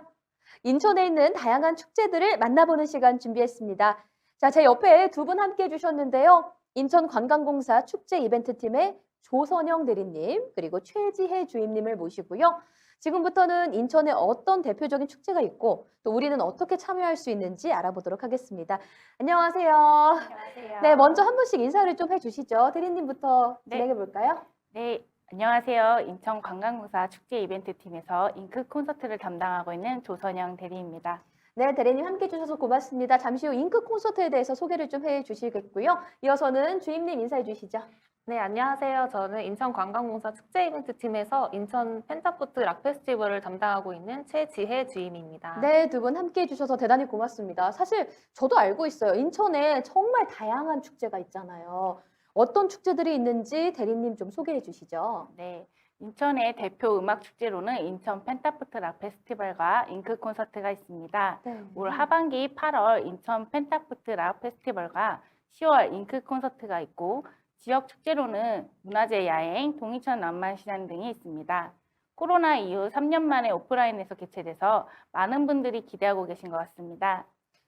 인천에 있는 다양한 축제들을 만나보는 시간 준비했습니다. 자, 제 옆에 두 분 함께 해주셨는데요. 인천관광공사 축제 이벤트팀의 조선영 대리님, 그리고 최지혜 주임님을 모시고요. 지금부터는 인천에 어떤 대표적인 축제가 있고 또 우리는 어떻게 참여할 수 있는지 알아보도록 하겠습니다. 안녕하세요.
안녕하세요.
네, 먼저 한 분씩 인사를 좀 해주시죠. 대리님부터 진행해 볼까요?
네, 안녕하세요. 인천관광공사 축제 이벤트팀에서 잉크 콘서트를 담당하고 있는 조선영 대리입니다.
네, 대리님 함께 해주셔서 고맙습니다. 잠시 후 잉크 콘서트에 대해서 소개를 좀 해주시겠고요. 이어서는 주임님 인사해 주시죠.
네, 안녕하세요. 저는 인천관광공사 축제 이벤트팀에서 인천 펜타포트 락 페스티벌을 담당하고 있는 최지혜 주임입니다.
네, 두 분 함께 해주셔서 대단히 고맙습니다. 사실 저도 알고 있어요. 인천에 정말 다양한 축제가 있잖아요. 어떤 축제들이 있는지 대리님 좀 소개해 주시죠.
네, 인천의 대표 음악 축제로는 인천 펜타포트 락 페스티벌과 잉크 콘서트가 있습니다. 올 하반기 8월 인천 펜타포트 락 페스티벌과 10월 잉크 콘서트가 있고 지역 축제로는 문화재 야행, 동이천 낭만시장 등이 있습니다. 코로나 이후 3년 만에 오프라인에서 개최돼서 많은 분들이 기대하고 계신 것 같습니다.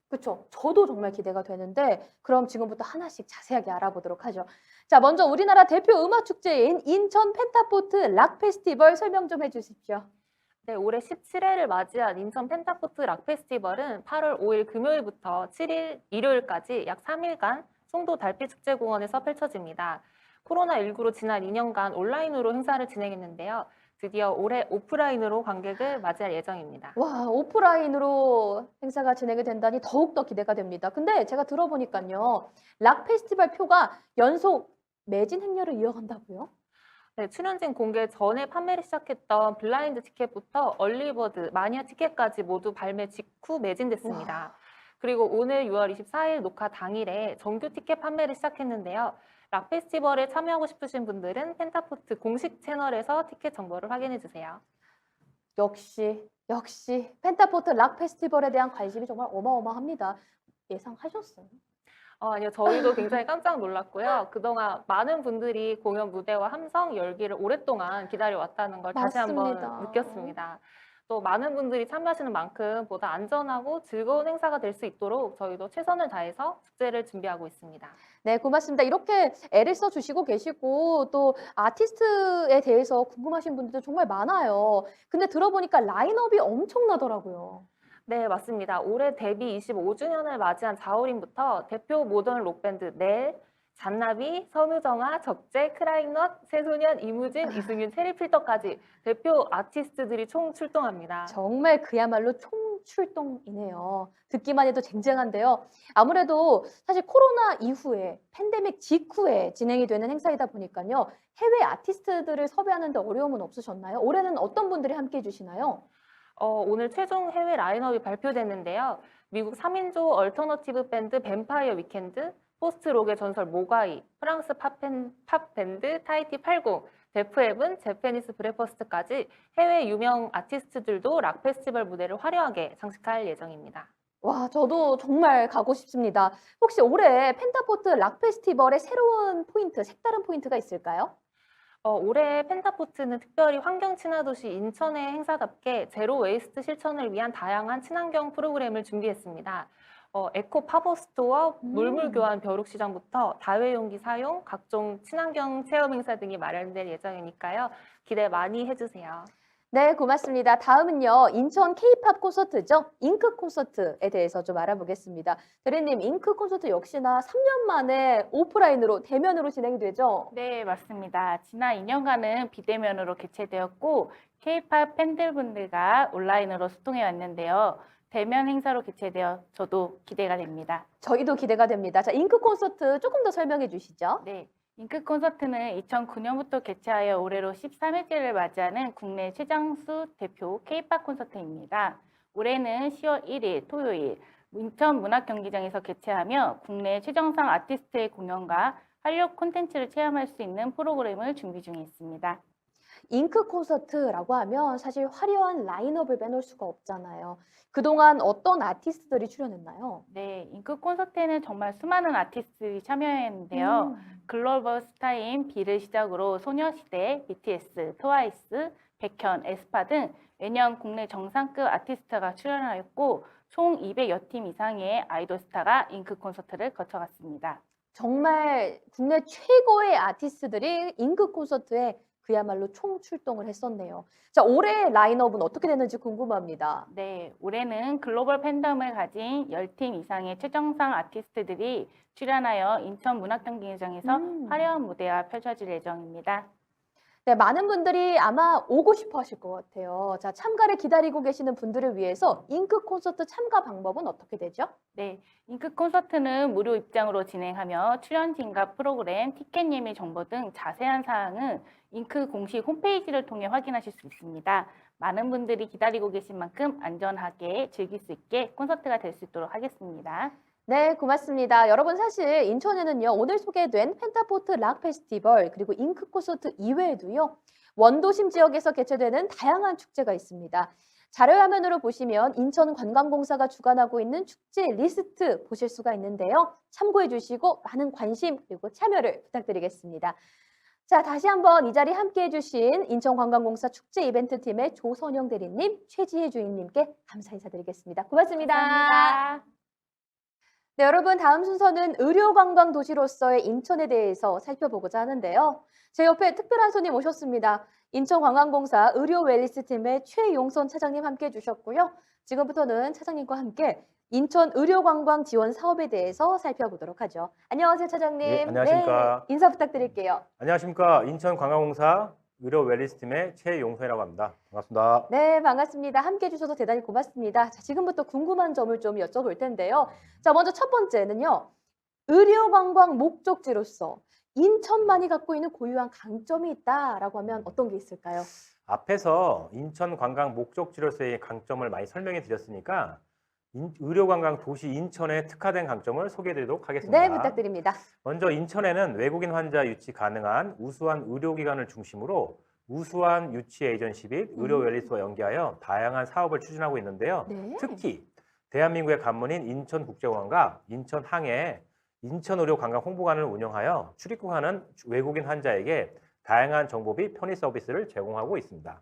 그렇죠. 저도 정말 기대가 되는데 그럼 지금부터 하나씩 자세하게 알아보도록 하죠. 자, 먼저 우리나라 대표 음악 축제인 인천 펜타포트 락 페스티벌 설명 좀 해주십시오.
네, 올해 17회를 맞이한 인천 펜타포트 락 페스티벌은 8월 5일 금요일부터 7일 일요일까지 약 3일간 송도 달빛축제공원에서 펼쳐집니다. 코로나19로 지난 2년간 온라인으로 행사를 진행했는데요. 드디어 올해 오프라인으로 관객을 맞이할 예정입니다.
와, 오프라인으로 행사가 진행이 된다니 더욱더 기대가 됩니다. 근데 제가 들어보니까요. 락 페스티벌 표가 연속 매진 행렬을 이어간다고요?
네, 출연진 공개 전에 판매를 시작했던 블라인드 티켓부터 얼리버드, 마니아 티켓까지 모두 발매 직후 매진됐습니다. 그리고 오늘 6월 24일 녹화 당일에 정규 티켓 판매를 시작했는데요. 락 페스티벌에 참여하고 싶으신 분들은 펜타포트 공식 채널에서 티켓 정보를 확인해 주세요.
역시 펜타포트 락 페스티벌에 대한 관심이 정말 어마어마합니다. 예상하셨어요?
아니요. 저희도 굉장히 깜짝 놀랐고요. 그동안 많은 분들이 공연 무대와 함성 열기를 오랫동안 기다려왔다는 걸 다시 한번
맞습니다.
느꼈습니다. 또 많은 분들이 참여하시는 만큼 보다 안전하고 즐거운 행사가 될 수 있도록 저희도 최선을 다해서 축제를 준비하고 있습니다.
네, 고맙습니다. 이렇게 애를 써주시고 계시고 또 아티스트에 대해서 궁금하신 분들도 정말 많아요. 근데 들어보니까 라인업이 엄청나더라고요.
네, 맞습니다. 올해 데뷔 25주년을 맞이한 자우림부터 대표 모던 록밴드 넬, 잔나비, 선우정아, 적재, 크라잉넛, 새소년, 이무진, 이승윤, 체리필터까지 대표 아티스트들이 총 출동합니다.
정말 그야말로 총출동이네요. 듣기만 해도 쟁쟁한데요. 아무래도 사실 코로나 이후에 팬데믹 직후에 진행이 되는 행사이다 보니까요. 해외 아티스트들을 섭외하는 데 어려움은 없으셨나요? 올해는 어떤 분들이 함께 해주시나요?
오늘 최종 해외 라인업이 발표됐는데요. 미국 3인조 얼터너티브 밴드 뱀파이어 위켄드, 포스트록의 전설 모가이, 프랑스 팝 밴드 타이티 80, 데프앱은 제페니스 브레퍼스트까지 해외 유명 아티스트들도 락 페스티벌 무대를 화려하게 장식할 예정입니다.
와, 저도 정말 가고 싶습니다. 혹시 올해 펜타포트 락 페스티벌의 새로운 포인트, 색다른 포인트가 있을까요?
올해 펜타포트는 특별히 환경 친화 도시 인천의 행사답게 제로 웨이스트 실천을 위한 다양한 친환경 프로그램을 준비했습니다. 에코 팝업 스토어, 물물 교환 벼룩 시장부터 다회용기 사용, 각종 친환경 체험 행사 등이 마련될 예정이니까요. 기대 많이 해주세요.
네, 고맙습니다. 다음은요, 인천 K-팝 콘서트죠. 잉크 콘서트에 대해서 좀 알아보겠습니다. 대리님, 잉크 콘서트 역시나 3년 만에 오프라인으로, 대면으로 진행이 되죠?
네, 맞습니다. 지난 2년간은 비대면으로 개최되었고 K-팝 팬들분들과 온라인으로 소통해 왔는데요. 대면 행사로 개최되어 저도 기대가 됩니다.
저희도 기대가 됩니다. 자, 잉크 콘서트 조금 더 설명해 주시죠.
네, 잉크 콘서트는 2009년부터 개최하여 올해로 13회째를 맞이하는 국내 최장수 대표 K-팝 콘서트입니다. 올해는 10월 1일 토요일 인천 문화경기장에서 개최하며 국내 최정상 아티스트의 공연과 한류 콘텐츠를 체험할 수 있는 프로그램을 준비 중에 있습니다.
잉크 콘서트라고 하면 사실 화려한 라인업을 빼놓을 수가 없잖아요. 그동안 어떤 아티스트들이 출연했나요?
네, 잉크 콘서트에는 정말 수많은 아티스트들이 참여했는데요. 글로벌 스타인 비를 시작으로 소녀시대, BTS, 트와이스, 백현, 에스파 등 매년 국내 정상급 아티스트가 출연하였고 총 200여 팀 이상의 아이돌 스타가 잉크 콘서트를 거쳐갔습니다.
정말 국내 최고의 아티스트들이 잉크 콘서트에 그야말로 총출동을 했었네요. 자, 올해 라인업은 어떻게 되는지 궁금합니다.
네, 올해는 글로벌 팬덤을 가진 10팀 이상의 최정상 아티스트들이 출연하여 인천 문화경기장에서 화려한 무대가 펼쳐질 예정입니다.
네, 많은 분들이 아마 오고 싶어 하실 것 같아요. 자, 참가를 기다리고 계시는 분들을 위해서 잉크 콘서트 참가 방법은 어떻게 되죠?
네, 잉크 콘서트는 무료 입장으로 진행하며 출연진과 프로그램, 티켓 예매 정보 등 자세한 사항은 잉크 공식 홈페이지를 통해 확인하실 수 있습니다. 많은 분들이 기다리고 계신 만큼 안전하게 즐길 수 있게 콘서트가 될 수 있도록 하겠습니다.
네, 고맙습니다. 여러분 사실 인천에는요, 오늘 소개된 펜타포트 락 페스티벌 그리고 잉크 콘서트 이외에도요, 원도심 지역에서 개최되는 다양한 축제가 있습니다. 자료화면으로 보시면 인천관광공사가 주관하고 있는 축제 리스트 보실 수가 있는데요. 참고해 주시고 많은 관심 그리고 참여를 부탁드리겠습니다. 자, 다시 한번 이 자리 함께해 주신 인천관광공사 축제 이벤트 팀의 조선영 대리님, 최지혜 주임님께 감사 인사드리겠습니다. 고맙습니다.
감사합니다.
네, 여러분 다음 순서는 의료관광 도시로서의 인천에 대해서 살펴보고자 하는데요. 제 옆에 특별한 손님 오셨습니다. 인천관광공사 의료웰니스팀의 최용선 차장님 함께해 주셨고요. 지금부터는 차장님과 함께 인천 의료관광 지원 사업에 대해서 살펴보도록 하죠. 안녕하세요, 차장님.
네, 안녕하십니까.
네, 인사 부탁드릴게요.
안녕하십니까. 인천관광공사 의료웰니스팀의 최용선이라고 합니다. 반갑습니다.
네, 반갑습니다. 함께해 주셔서 대단히 고맙습니다. 자, 지금부터 궁금한 점을 좀 여쭤볼 텐데요. 자, 먼저 첫 번째는요. 의료관광 목적지로서 인천만이 갖고 있는 고유한 강점이 있다라고 하면 어떤 게 있을까요?
앞에서 인천관광 목적지로서의 강점을 많이 설명해 드렸으니까 의료관광 도시 인천에 특화된 강점을 소개해 드리도록 하겠습니다.
네, 부탁드립니다.
먼저 인천에는 외국인 환자 유치 가능한 우수한 의료기관을 중심으로 우수한 유치 에이전시 및 의료 웰리스와 연계하여 다양한 사업을 추진하고 있는데요.
네.
특히 대한민국의 관문인 인천국제공항과 인천항에 인천의료관광 홍보관을 운영하여 출입국하는 외국인 환자에게 다양한 정보 및 편의 서비스를 제공하고 있습니다.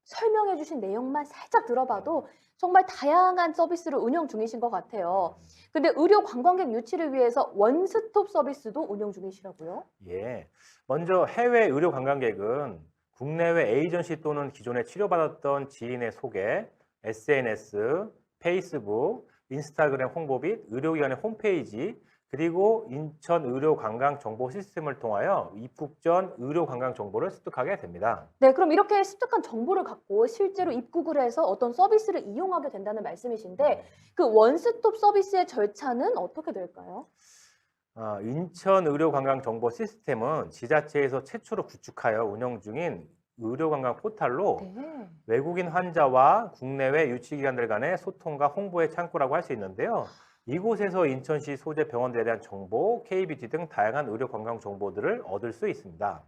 설명해 주신 내용만 살짝 들어봐도 정말 다양한 서비스를 운영 중이신 것 같아요. 근데 의료 관광객 유치를 위해서 원스톱 서비스도 운영 중이시라고요?
예. 먼저 해외 의료 관광객은 국내외 에이전시 또는 기존에 치료받았던 지인의 소개, SNS, 페이스북, 인스타그램 홍보 및 의료기관의 홈페이지, 그리고 인천 의료 관광 정보 시스템을 통하여 입국 전 의료 관광 정보를 습득하게 됩니다.
네, 그럼 이렇게 습득한 정보를 갖고 실제로 입국을 해서 어떤 서비스를 이용하게 된다는 말씀이신데 그 원스톱 서비스의 절차는 어떻게 될까요?
인천 의료 관광 정보 시스템은 지자체에서 최초로 구축하여 운영 중인 의료관광 포탈로 외국인 환자와 국내외 유치기관들 간의 소통과 홍보의 창구라고 할 수 있는데요. 이곳에서 인천시 소재 병원들에 대한 정보, KBT 등 다양한 의료관광 정보들을 얻을 수 있습니다.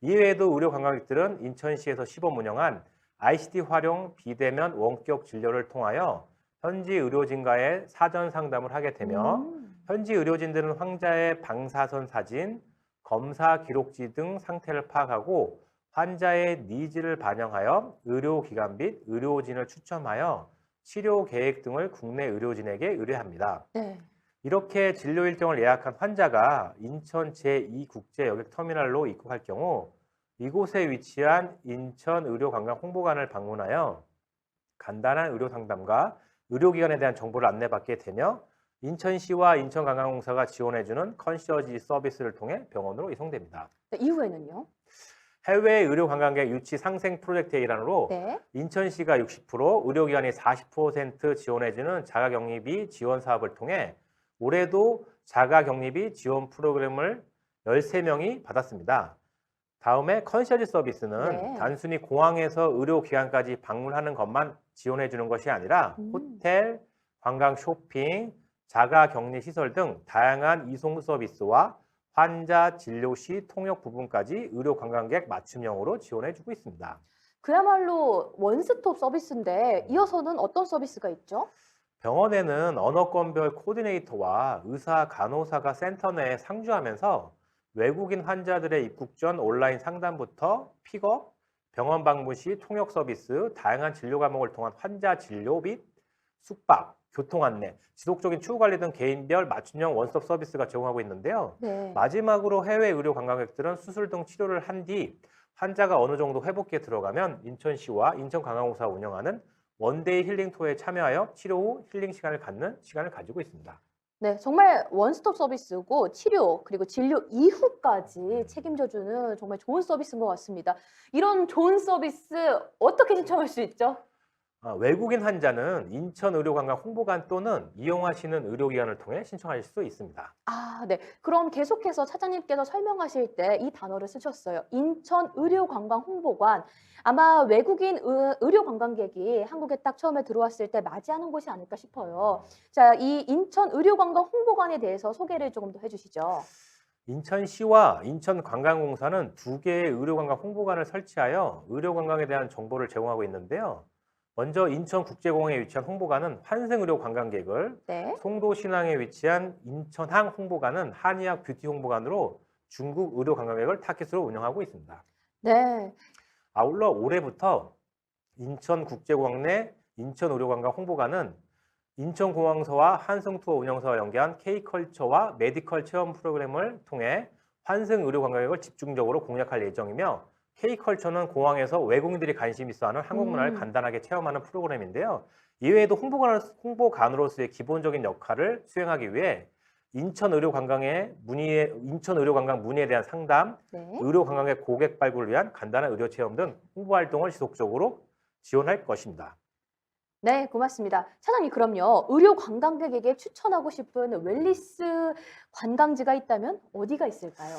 이외에도 의료관광객들은 인천시에서 시범 운영한 ICT 활용 비대면 원격 진료를 통하여 현지 의료진과의 사전 상담을 하게 되며 현지 의료진들은 환자의 방사선 사진, 검사 기록지 등 상태를 파악하고 환자의 니즈를 반영하여 의료기관 및 의료진을 추첨하여 치료 계획 등을 국내 의료진에게 의뢰합니다.
네.
이렇게 진료 일정을 예약한 환자가 인천 제2국제여객터미널로 입국할 경우 이곳에 위치한 인천의료관광 홍보관을 방문하여 간단한 의료 상담과 의료기관에 대한 정보를 안내받게 되며 인천시와 인천관광공사가 지원해주는 컨시어지 서비스를 통해 병원으로 이송됩니다.
네, 이후에는요?
해외 의료 관광객 유치 상생 프로젝트의 일환으로 인천시가 60%, 의료기관이 40% 지원해주는 자가격리비 지원 사업을 통해 올해도 자가격리비 지원 프로그램을 13명이 받았습니다. 다음에 컨시어지 서비스는 단순히 공항에서 의료기관까지 방문하는 것만 지원해주는 것이 아니라 호텔, 관광 쇼핑, 자가격리 시설 등 다양한 이송 서비스와 환자 진료 시 통역 부분까지 의료 관광객 맞춤형으로 지원해주고 있습니다.
그야말로 원스톱 서비스인데 이어서는 어떤 서비스가 있죠?
병원에는 언어권별 코디네이터와 의사, 간호사가 센터 내에 상주하면서 외국인 환자들의 입국 전 온라인 상담부터 픽업, 병원 방문 시 통역 서비스, 다양한 진료 과목을 통한 환자 진료 및 숙박, 교통 안내, 지속적인 추후 관리 등 개인별 맞춤형 원스톱 서비스가 제공하고 있는데요. 마지막으로 해외 의료 관광객들은 수술 등 치료를 한 뒤 환자가 어느 정도 회복기에 들어가면 인천시와 인천관광공사가 운영하는 원데이 힐링 투어에 참여하여 치료 후 힐링 시간을 갖는 시간을 가지고 있습니다.
네, 정말 원스톱 서비스고 치료 그리고 진료 이후까지 책임져주는 정말 좋은 서비스인 것 같습니다. 이런 좋은 서비스 어떻게 신청할 수 있죠?
외국인 환자는 인천의료관광 홍보관 또는 이용하시는 의료기관을 통해 신청하실 수 있습니다.
네. 그럼 계속해서 차장님께서 설명하실 때 이 단어를 쓰셨어요. 인천의료관광 홍보관. 아마 외국인 의료관광객이 한국에 딱 처음에 들어왔을 때 맞이하는 곳이 아닐까 싶어요. 자, 이 인천의료관광 홍보관에 대해서 소개를 조금 더 해주시죠.
인천시와 인천관광공사는 2개의 의료관광 홍보관을 설치하여 의료관광에 대한 정보를 제공하고 있는데요. 먼저 인천국제공항에 위치한 홍보관은 환승의료관광객을, 송도 신항에 위치한 인천항 홍보관은 한의학 뷰티 홍보관으로 중국 의료관광객을 타깃으로 운영하고 있습니다.
네.
아울러 올해부터 인천국제공항 내 인천의료관광 홍보관은 인천공항서와 한승투어 운영사와 연계한 K컬처와 메디컬 체험 프로그램을 통해 환승의료관광객을 집중적으로 공략할 예정이며 K컬처는 공항에서 외국인들이 관심 있어하는 한국 문화를 간단하게 체험하는 프로그램인데요. 이외에도 홍보관으로서의 기본적인 역할을 수행하기 위해 인천의료관광 문의에 대한 상담, 의료관광객 고객 발굴을 위한 간단한 의료 체험 등 홍보 활동을 지속적으로 지원할 것입니다.
네, 고맙습니다. 차장님, 그럼요. 의료 관광객에게 추천하고 싶은 웰니스 관광지가 있다면 어디가 있을까요?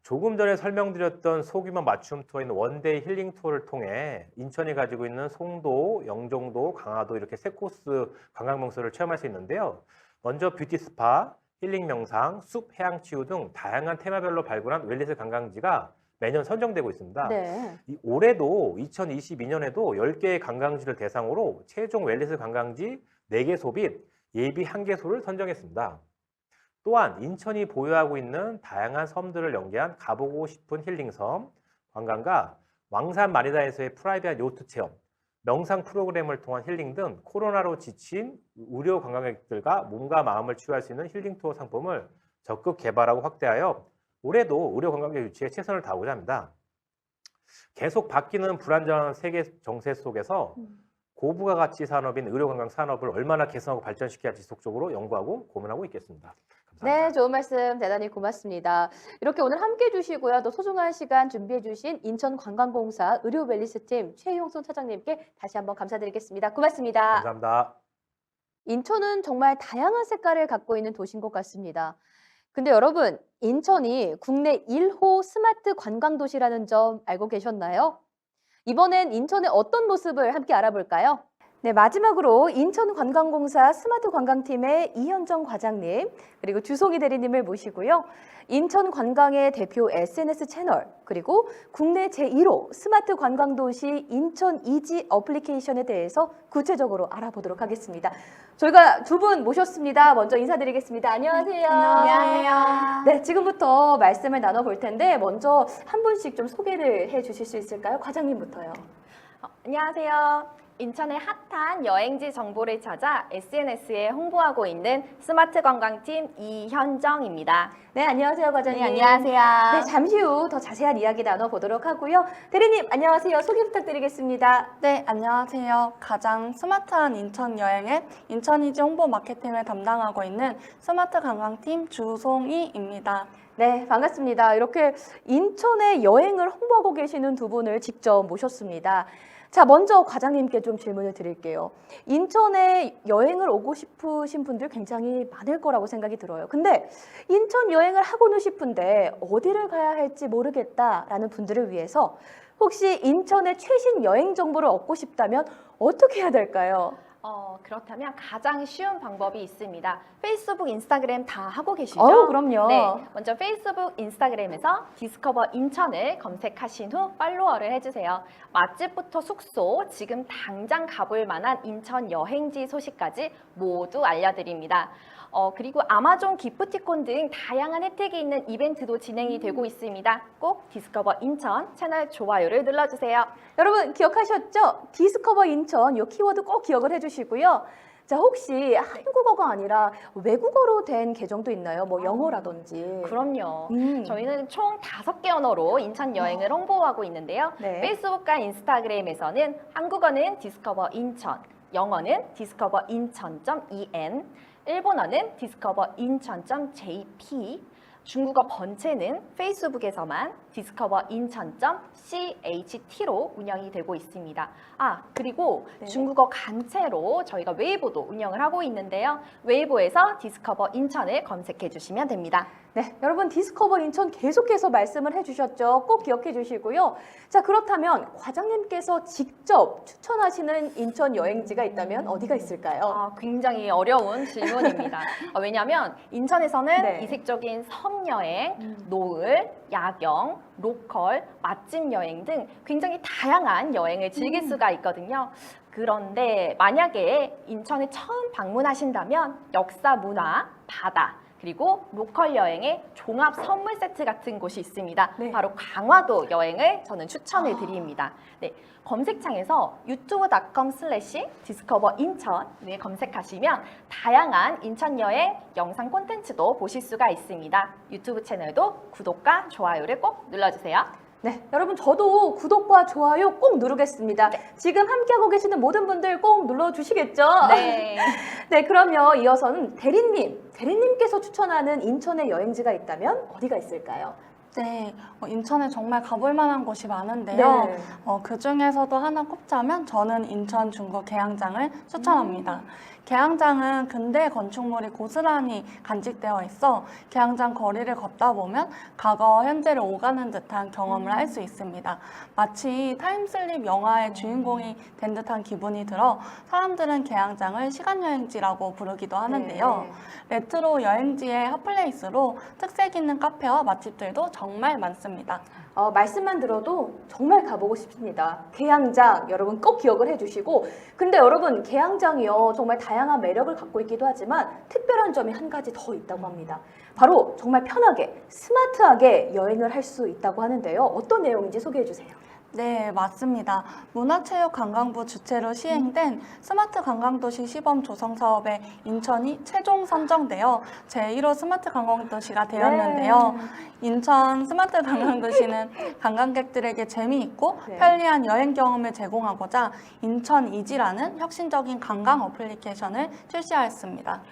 조금 전에 설명드렸던 소규모 맞춤 투어인 원데이 힐링 투어를 통해 인천이 가지고 있는 송도, 영종도, 강화도 이렇게 3코스 관광 명소를 체험할 수 있는데요. 먼저 뷰티 스파, 힐링 명상, 숲, 해양 치유 등 다양한 테마별로 발굴한 웰니스 관광지가 매년 선정되고 있습니다.
네.
올해도 2022년에도 10개의 관광지를 대상으로 최종 웰니스 관광지 4개소 및 예비 1개소를 선정했습니다. 또한 인천이 보유하고 있는 다양한 섬들을 연계한 가보고 싶은 힐링섬, 관광과 왕산 마리나에서의 프라이빗 요트 체험, 명상 프로그램을 통한 힐링 등 코로나로 지친 의료 관광객들과 몸과 마음을 치유할 수 있는 힐링 투어 상품을 적극 개발하고 확대하여 올해도 의료 관광객 유치에 최선을 다하고자 합니다. 계속 바뀌는 불안정한 세계 정세 속에서 고부가가치 산업인 의료 관광 산업을 얼마나 개선하고 발전시켜야 지속적으로 연구하고 고민하고 있겠습니다.
네, 좋은 말씀 대단히 고맙습니다. 이렇게 오늘 함께해 주시고요. 또 소중한 시간 준비해 주신 인천관광공사 의료웰니스팀 최용손 차장님께 다시 한번 감사드리겠습니다. 고맙습니다.
감사합니다.
인천은 정말 다양한 색깔을 갖고 있는 도시인 것 같습니다. 근데 여러분, 인천이 국내 1호 스마트 관광도시라는 점 알고 계셨나요? 이번엔 인천의 어떤 모습을 함께 알아볼까요? 네, 마지막으로 인천관광공사 스마트관광팀의 이현정 과장님 그리고 주송이 대리님을 모시고요. 인천관광의 대표 SNS 채널 그리고 국내 제1호 스마트 관광도시 인천 이지 어플리케이션에 대해서 구체적으로 알아보도록 하겠습니다. 저희가 두 분 모셨습니다. 먼저 인사드리겠습니다. 안녕하세요.
안녕하세요.
네, 지금부터 말씀을 나눠볼 텐데 먼저 한 분씩 좀 소개를 해주실 수 있을까요? 과장님부터요.
안녕하세요. 인천의 핫한 여행지 정보를 찾아 SNS에 홍보하고 있는 스마트 관광팀 이현정입니다.
네, 안녕하세요, 과장님.
네, 안녕하세요.
네, 잠시 후 더 자세한 이야기 나눠보도록 하고요. 대리님, 안녕하세요. 소개 부탁드리겠습니다.
네, 안녕하세요. 가장 스마트한 인천 여행의 인천이지 홍보 마케팅을 담당하고 있는 스마트 관광팀 주송이입니다.
네, 반갑습니다. 이렇게 인천의 여행을 홍보하고 계시는 두 분을 직접 모셨습니다. 자, 먼저 과장님께 좀 질문을 드릴게요. 인천에 여행을 오고 싶으신 분들 굉장히 많을 거라고 생각이 들어요. 근데 인천 여행을 하고는 싶은데 어디를 가야 할지 모르겠다라는 분들을 위해서 혹시 인천의 최신 여행 정보를 얻고 싶다면 어떻게 해야 될까요?
그렇다면 가장 쉬운 방법이 있습니다. 페이스북, 인스타그램 다 하고 계시죠?
그럼요.
네, 먼저 페이스북, 인스타그램에서 디스커버 인천을 검색하신 후 팔로워를 해주세요. 맛집부터 숙소, 지금 당장 가볼 만한 인천 여행지 소식까지 모두 알려드립니다. 그리고 아마존 기프티콘 등 다양한 혜택이 있는 이벤트도 진행이 되고 있습니다. 꼭 디스커버 인천 채널 좋아요를 눌러주세요.
여러분 기억하셨죠? 디스커버 인천 이 키워드 꼭 기억을 해주시고요. 자, 혹시 한국어가 아니라 외국어로 된 계정도 있나요? 뭐 영어라든지.
그럼요. 저희는 총 5개 언어로 인천 여행을 홍보하고 있는데요.
네.
페이스북과 인스타그램에서는 한국어는 디스커버 인천, 영어는 디스커버 인천.en, 일본어는 디스커버 인천.jp, 중국어 번체는 페이스북에서만 디스커버 인천.cht로 운영이 되고 있습니다. 그리고 중국어 간체로 저희가 웨이보도 운영을 하고 있는데요. 웨이보에서 디스커버 인천을 검색해 주시면 됩니다.
네, 여러분 디스커버 인천 계속해서 말씀을 해주셨죠. 꼭 기억해 주시고요. 자, 그렇다면 과장님께서 직접 추천하시는 인천 여행지가 있다면 어디가 있을까요?
굉장히 어려운 질문입니다. 왜냐하면 인천에서는
네.
이색적인 섬여행, 노을, 야경, 로컬, 맛집 여행 등 굉장히 다양한 여행을 즐길 수가 있거든요. 그런데 만약에 인천에 처음 방문하신다면 역사, 문화, 바다, 그리고 로컬 여행의 종합 선물 세트 같은 곳이 있습니다. 바로 강화도 여행을 저는 추천을 드립니다. 네, 검색창에서 youtube.com/discover인천을 검색하시면 다양한 인천 여행 영상 콘텐츠도 보실 수가 있습니다. 유튜브 채널도 구독과 좋아요를 꼭 눌러주세요.
네, 여러분 저도 구독과 좋아요 꼭 누르겠습니다. 지금 함께하고 계시는 모든 분들 꼭 눌러주시겠죠?
네.
네, 그러면 이어서는 대리님께서 추천하는 인천의 여행지가 있다면 어디가 있을까요?
네, 인천에 정말 가볼 만한 곳이 많은데요.
네.
그 중에서도 하나 꼽자면 저는 인천 중구 계양장을 추천합니다. 계양장은 근대 건축물이 고스란히 간직되어 있어 계양장 거리를 걷다 보면 과거, 현재를 오가는 듯한 경험을 할 수 있습니다. 마치 타임슬립 영화의 주인공이 된 듯한 기분이 들어 사람들은 계양장을 시간여행지라고 부르기도 하는데요. 레트로 여행지의 핫플레이스로 특색 있는 카페와 맛집들도 정말
정말 많습니다.
말씀만 들어도 정말 가보고 싶습니다. 계양장 여러분 꼭 기억을 해주시고, 근데 여러분 계양장이요 정말 다양한 매력을 갖고 있기도 하지만 특별한 점이 한 가지 더 있다고 합니다. 바로 정말 편하게 스마트하게 여행을 할 수 있다고 하는데요. 어떤 내용인지 소개해 주세요.
네, 맞습니다. 문화체육관광부 주최로 시행된 스마트 관광도시 시범 조성 사업에 인천이 최종 선정되어 제1호 스마트 관광도시가 되었는데요. 인천 스마트 관광도시는 관광객들에게 재미있고 편리한 여행 경험을 제공하고자 인천 이지라는 혁신적인 관광 어플리케이션을 출시하였습니다.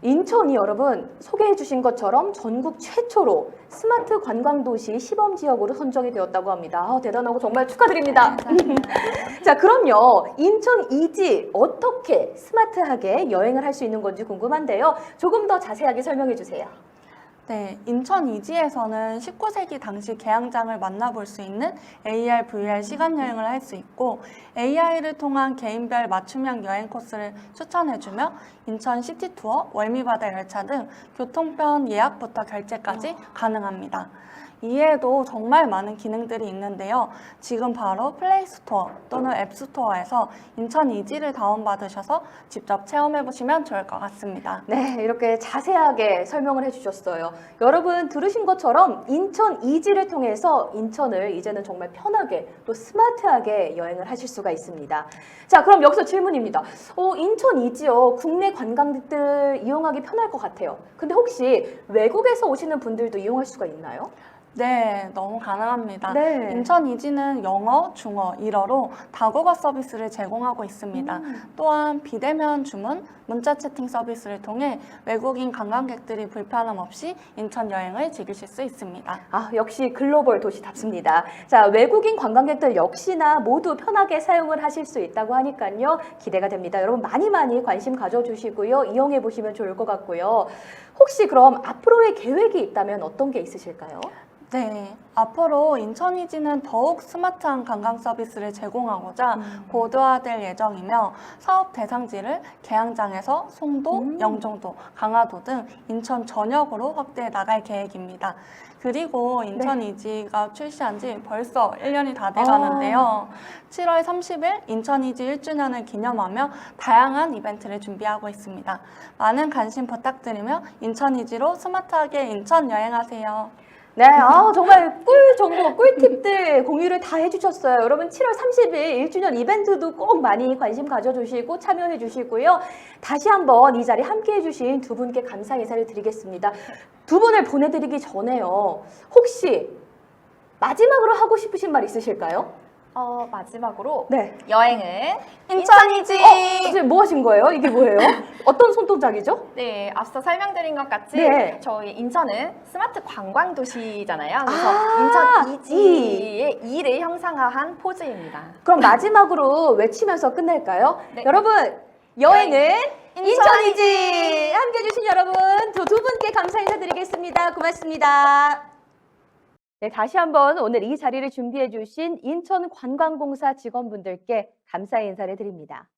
인천이 여러분 소개해 주신 것처럼 전국 최초로 스마트 관광도시 시범지역으로 선정이 되었다고 합니다. 대단하고 정말 축하드립니다. 자, 그럼요. 인천 이지 어떻게 스마트하게 여행을 할 수 있는 건지 궁금한데요. 조금 더 자세하게 설명해 주세요.
네, 인천 이지에서는 19세기 당시 계양장을 만나볼 수 있는 AR, VR 시간여행을 할 수 있고 AI를 통한 개인별 맞춤형 여행 코스를 추천해주며 인천 시티투어, 월미바다 열차 등 교통편 예약부터 결제까지 가능합니다. 이외에도 정말 많은 기능들이 있는데요. 지금 바로 플레이스토어 또는 앱스토어에서 인천 이지를 다운받으셔서 직접 체험해보시면 좋을 것 같습니다.
네, 이렇게 자세하게 설명을 해주셨어요. 여러분 들으신 것처럼 인천 이지를 통해서 인천을 이제는 정말 편하게 또 스마트하게 여행을 하실 수가 있습니다. 자, 그럼 여기서 질문입니다. 인천 이지요, 국내 관광객들 이용하기 편할 것 같아요. 근데 혹시 외국에서 오시는 분들도 이용할 수가 있나요?
네, 너무 가능합니다.
네.
인천 이지는 영어, 중어, 일어로 다국어 서비스를 제공하고 있습니다. 또한 비대면 주문, 문자 채팅 서비스를 통해 외국인 관광객들이 불편함 없이 인천 여행을 즐기실 수 있습니다.
역시 글로벌 도시답습니다. 자, 외국인 관광객들 역시나 모두 편하게 사용을 하실 수 있다고 하니까요. 기대가 됩니다. 여러분 많이 관심 가져주시고요. 이용해 보시면 좋을 것 같고요. 혹시 그럼 앞으로의 계획이 있다면 어떤 게 있으실까요?
네, 앞으로 인천이지는 더욱 스마트한 관광 서비스를 제공하고자 고도화될 예정이며 사업 대상지를 계양장에서 송도, 영종도, 강화도 등 인천 전역으로 확대해 나갈 계획입니다. 그리고 인천이지가 출시한 지 벌써 1년이 다 돼가는데요. 7월 30일 인천이지 1주년을 기념하며 다양한 이벤트를 준비하고 있습니다. 많은 관심 부탁드리며 인천이지로 스마트하게 인천 여행하세요.
네, 정말 꿀 정보, 꿀팁들 공유를 다 해주셨어요. 여러분 7월 30일 1주년 이벤트도 꼭 많이 관심 가져주시고 참여해 주시고요. 다시 한번 이 자리 함께 해주신 두 분께 감사 인사를 드리겠습니다. 두 분을 보내드리기 전에요. 혹시 마지막으로 하고 싶으신 말 있으실까요?
마지막으로
네.
여행은 인천이지.
지금 뭐 하신 거예요? 이게 뭐예요? 어떤 손동작이죠?
네, 앞서 설명드린 것 같이
네.
저희 인천은 스마트 관광 도시잖아요. 그래서 인천 이지의 이를 형상화한 포즈입니다.
그럼 마지막으로 외치면서 끝낼까요?
네.
여러분, 여행은 인천이지. 함께 해주신 여러분 두 분께 감사 인사드리겠습니다. 고맙습니다. 네, 다시 한번 오늘 이 자리를 준비해 주신 인천관광공사 직원분들께 감사 인사를 드립니다.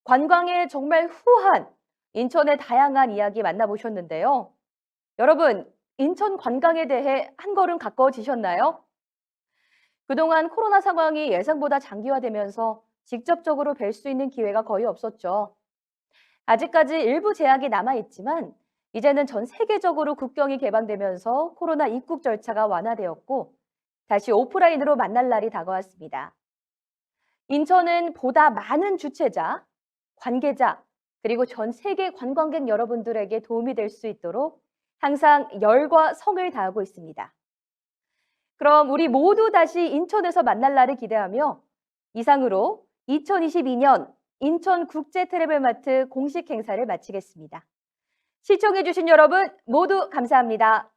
관광에 정말 후한 인천의 다양한 이야기 만나보셨는데요. 여러분, 인천 관광에 대해 한 걸음 가까워지셨나요? 그동안 코로나 상황이 예상보다 장기화되면서 직접적으로 뵐 수 있는 기회가 거의 없었죠. 아직까지 일부 제약이 남아있지만 이제는 전 세계적으로 국경이 개방되면서 코로나 입국 절차가 완화되었고 다시 오프라인으로 만날 날이 다가왔습니다. 인천은 보다 많은 주최자, 관계자, 그리고 전 세계 관광객 여러분들에게 도움이 될 수 있도록 항상 열과 성을 다하고 있습니다. 그럼 우리 모두 다시 인천에서 만날 날을 기대하며 이상으로 2022년 인천국제 트래블마트 공식 행사를 마치겠습니다. 시청해주신 여러분 모두 감사합니다.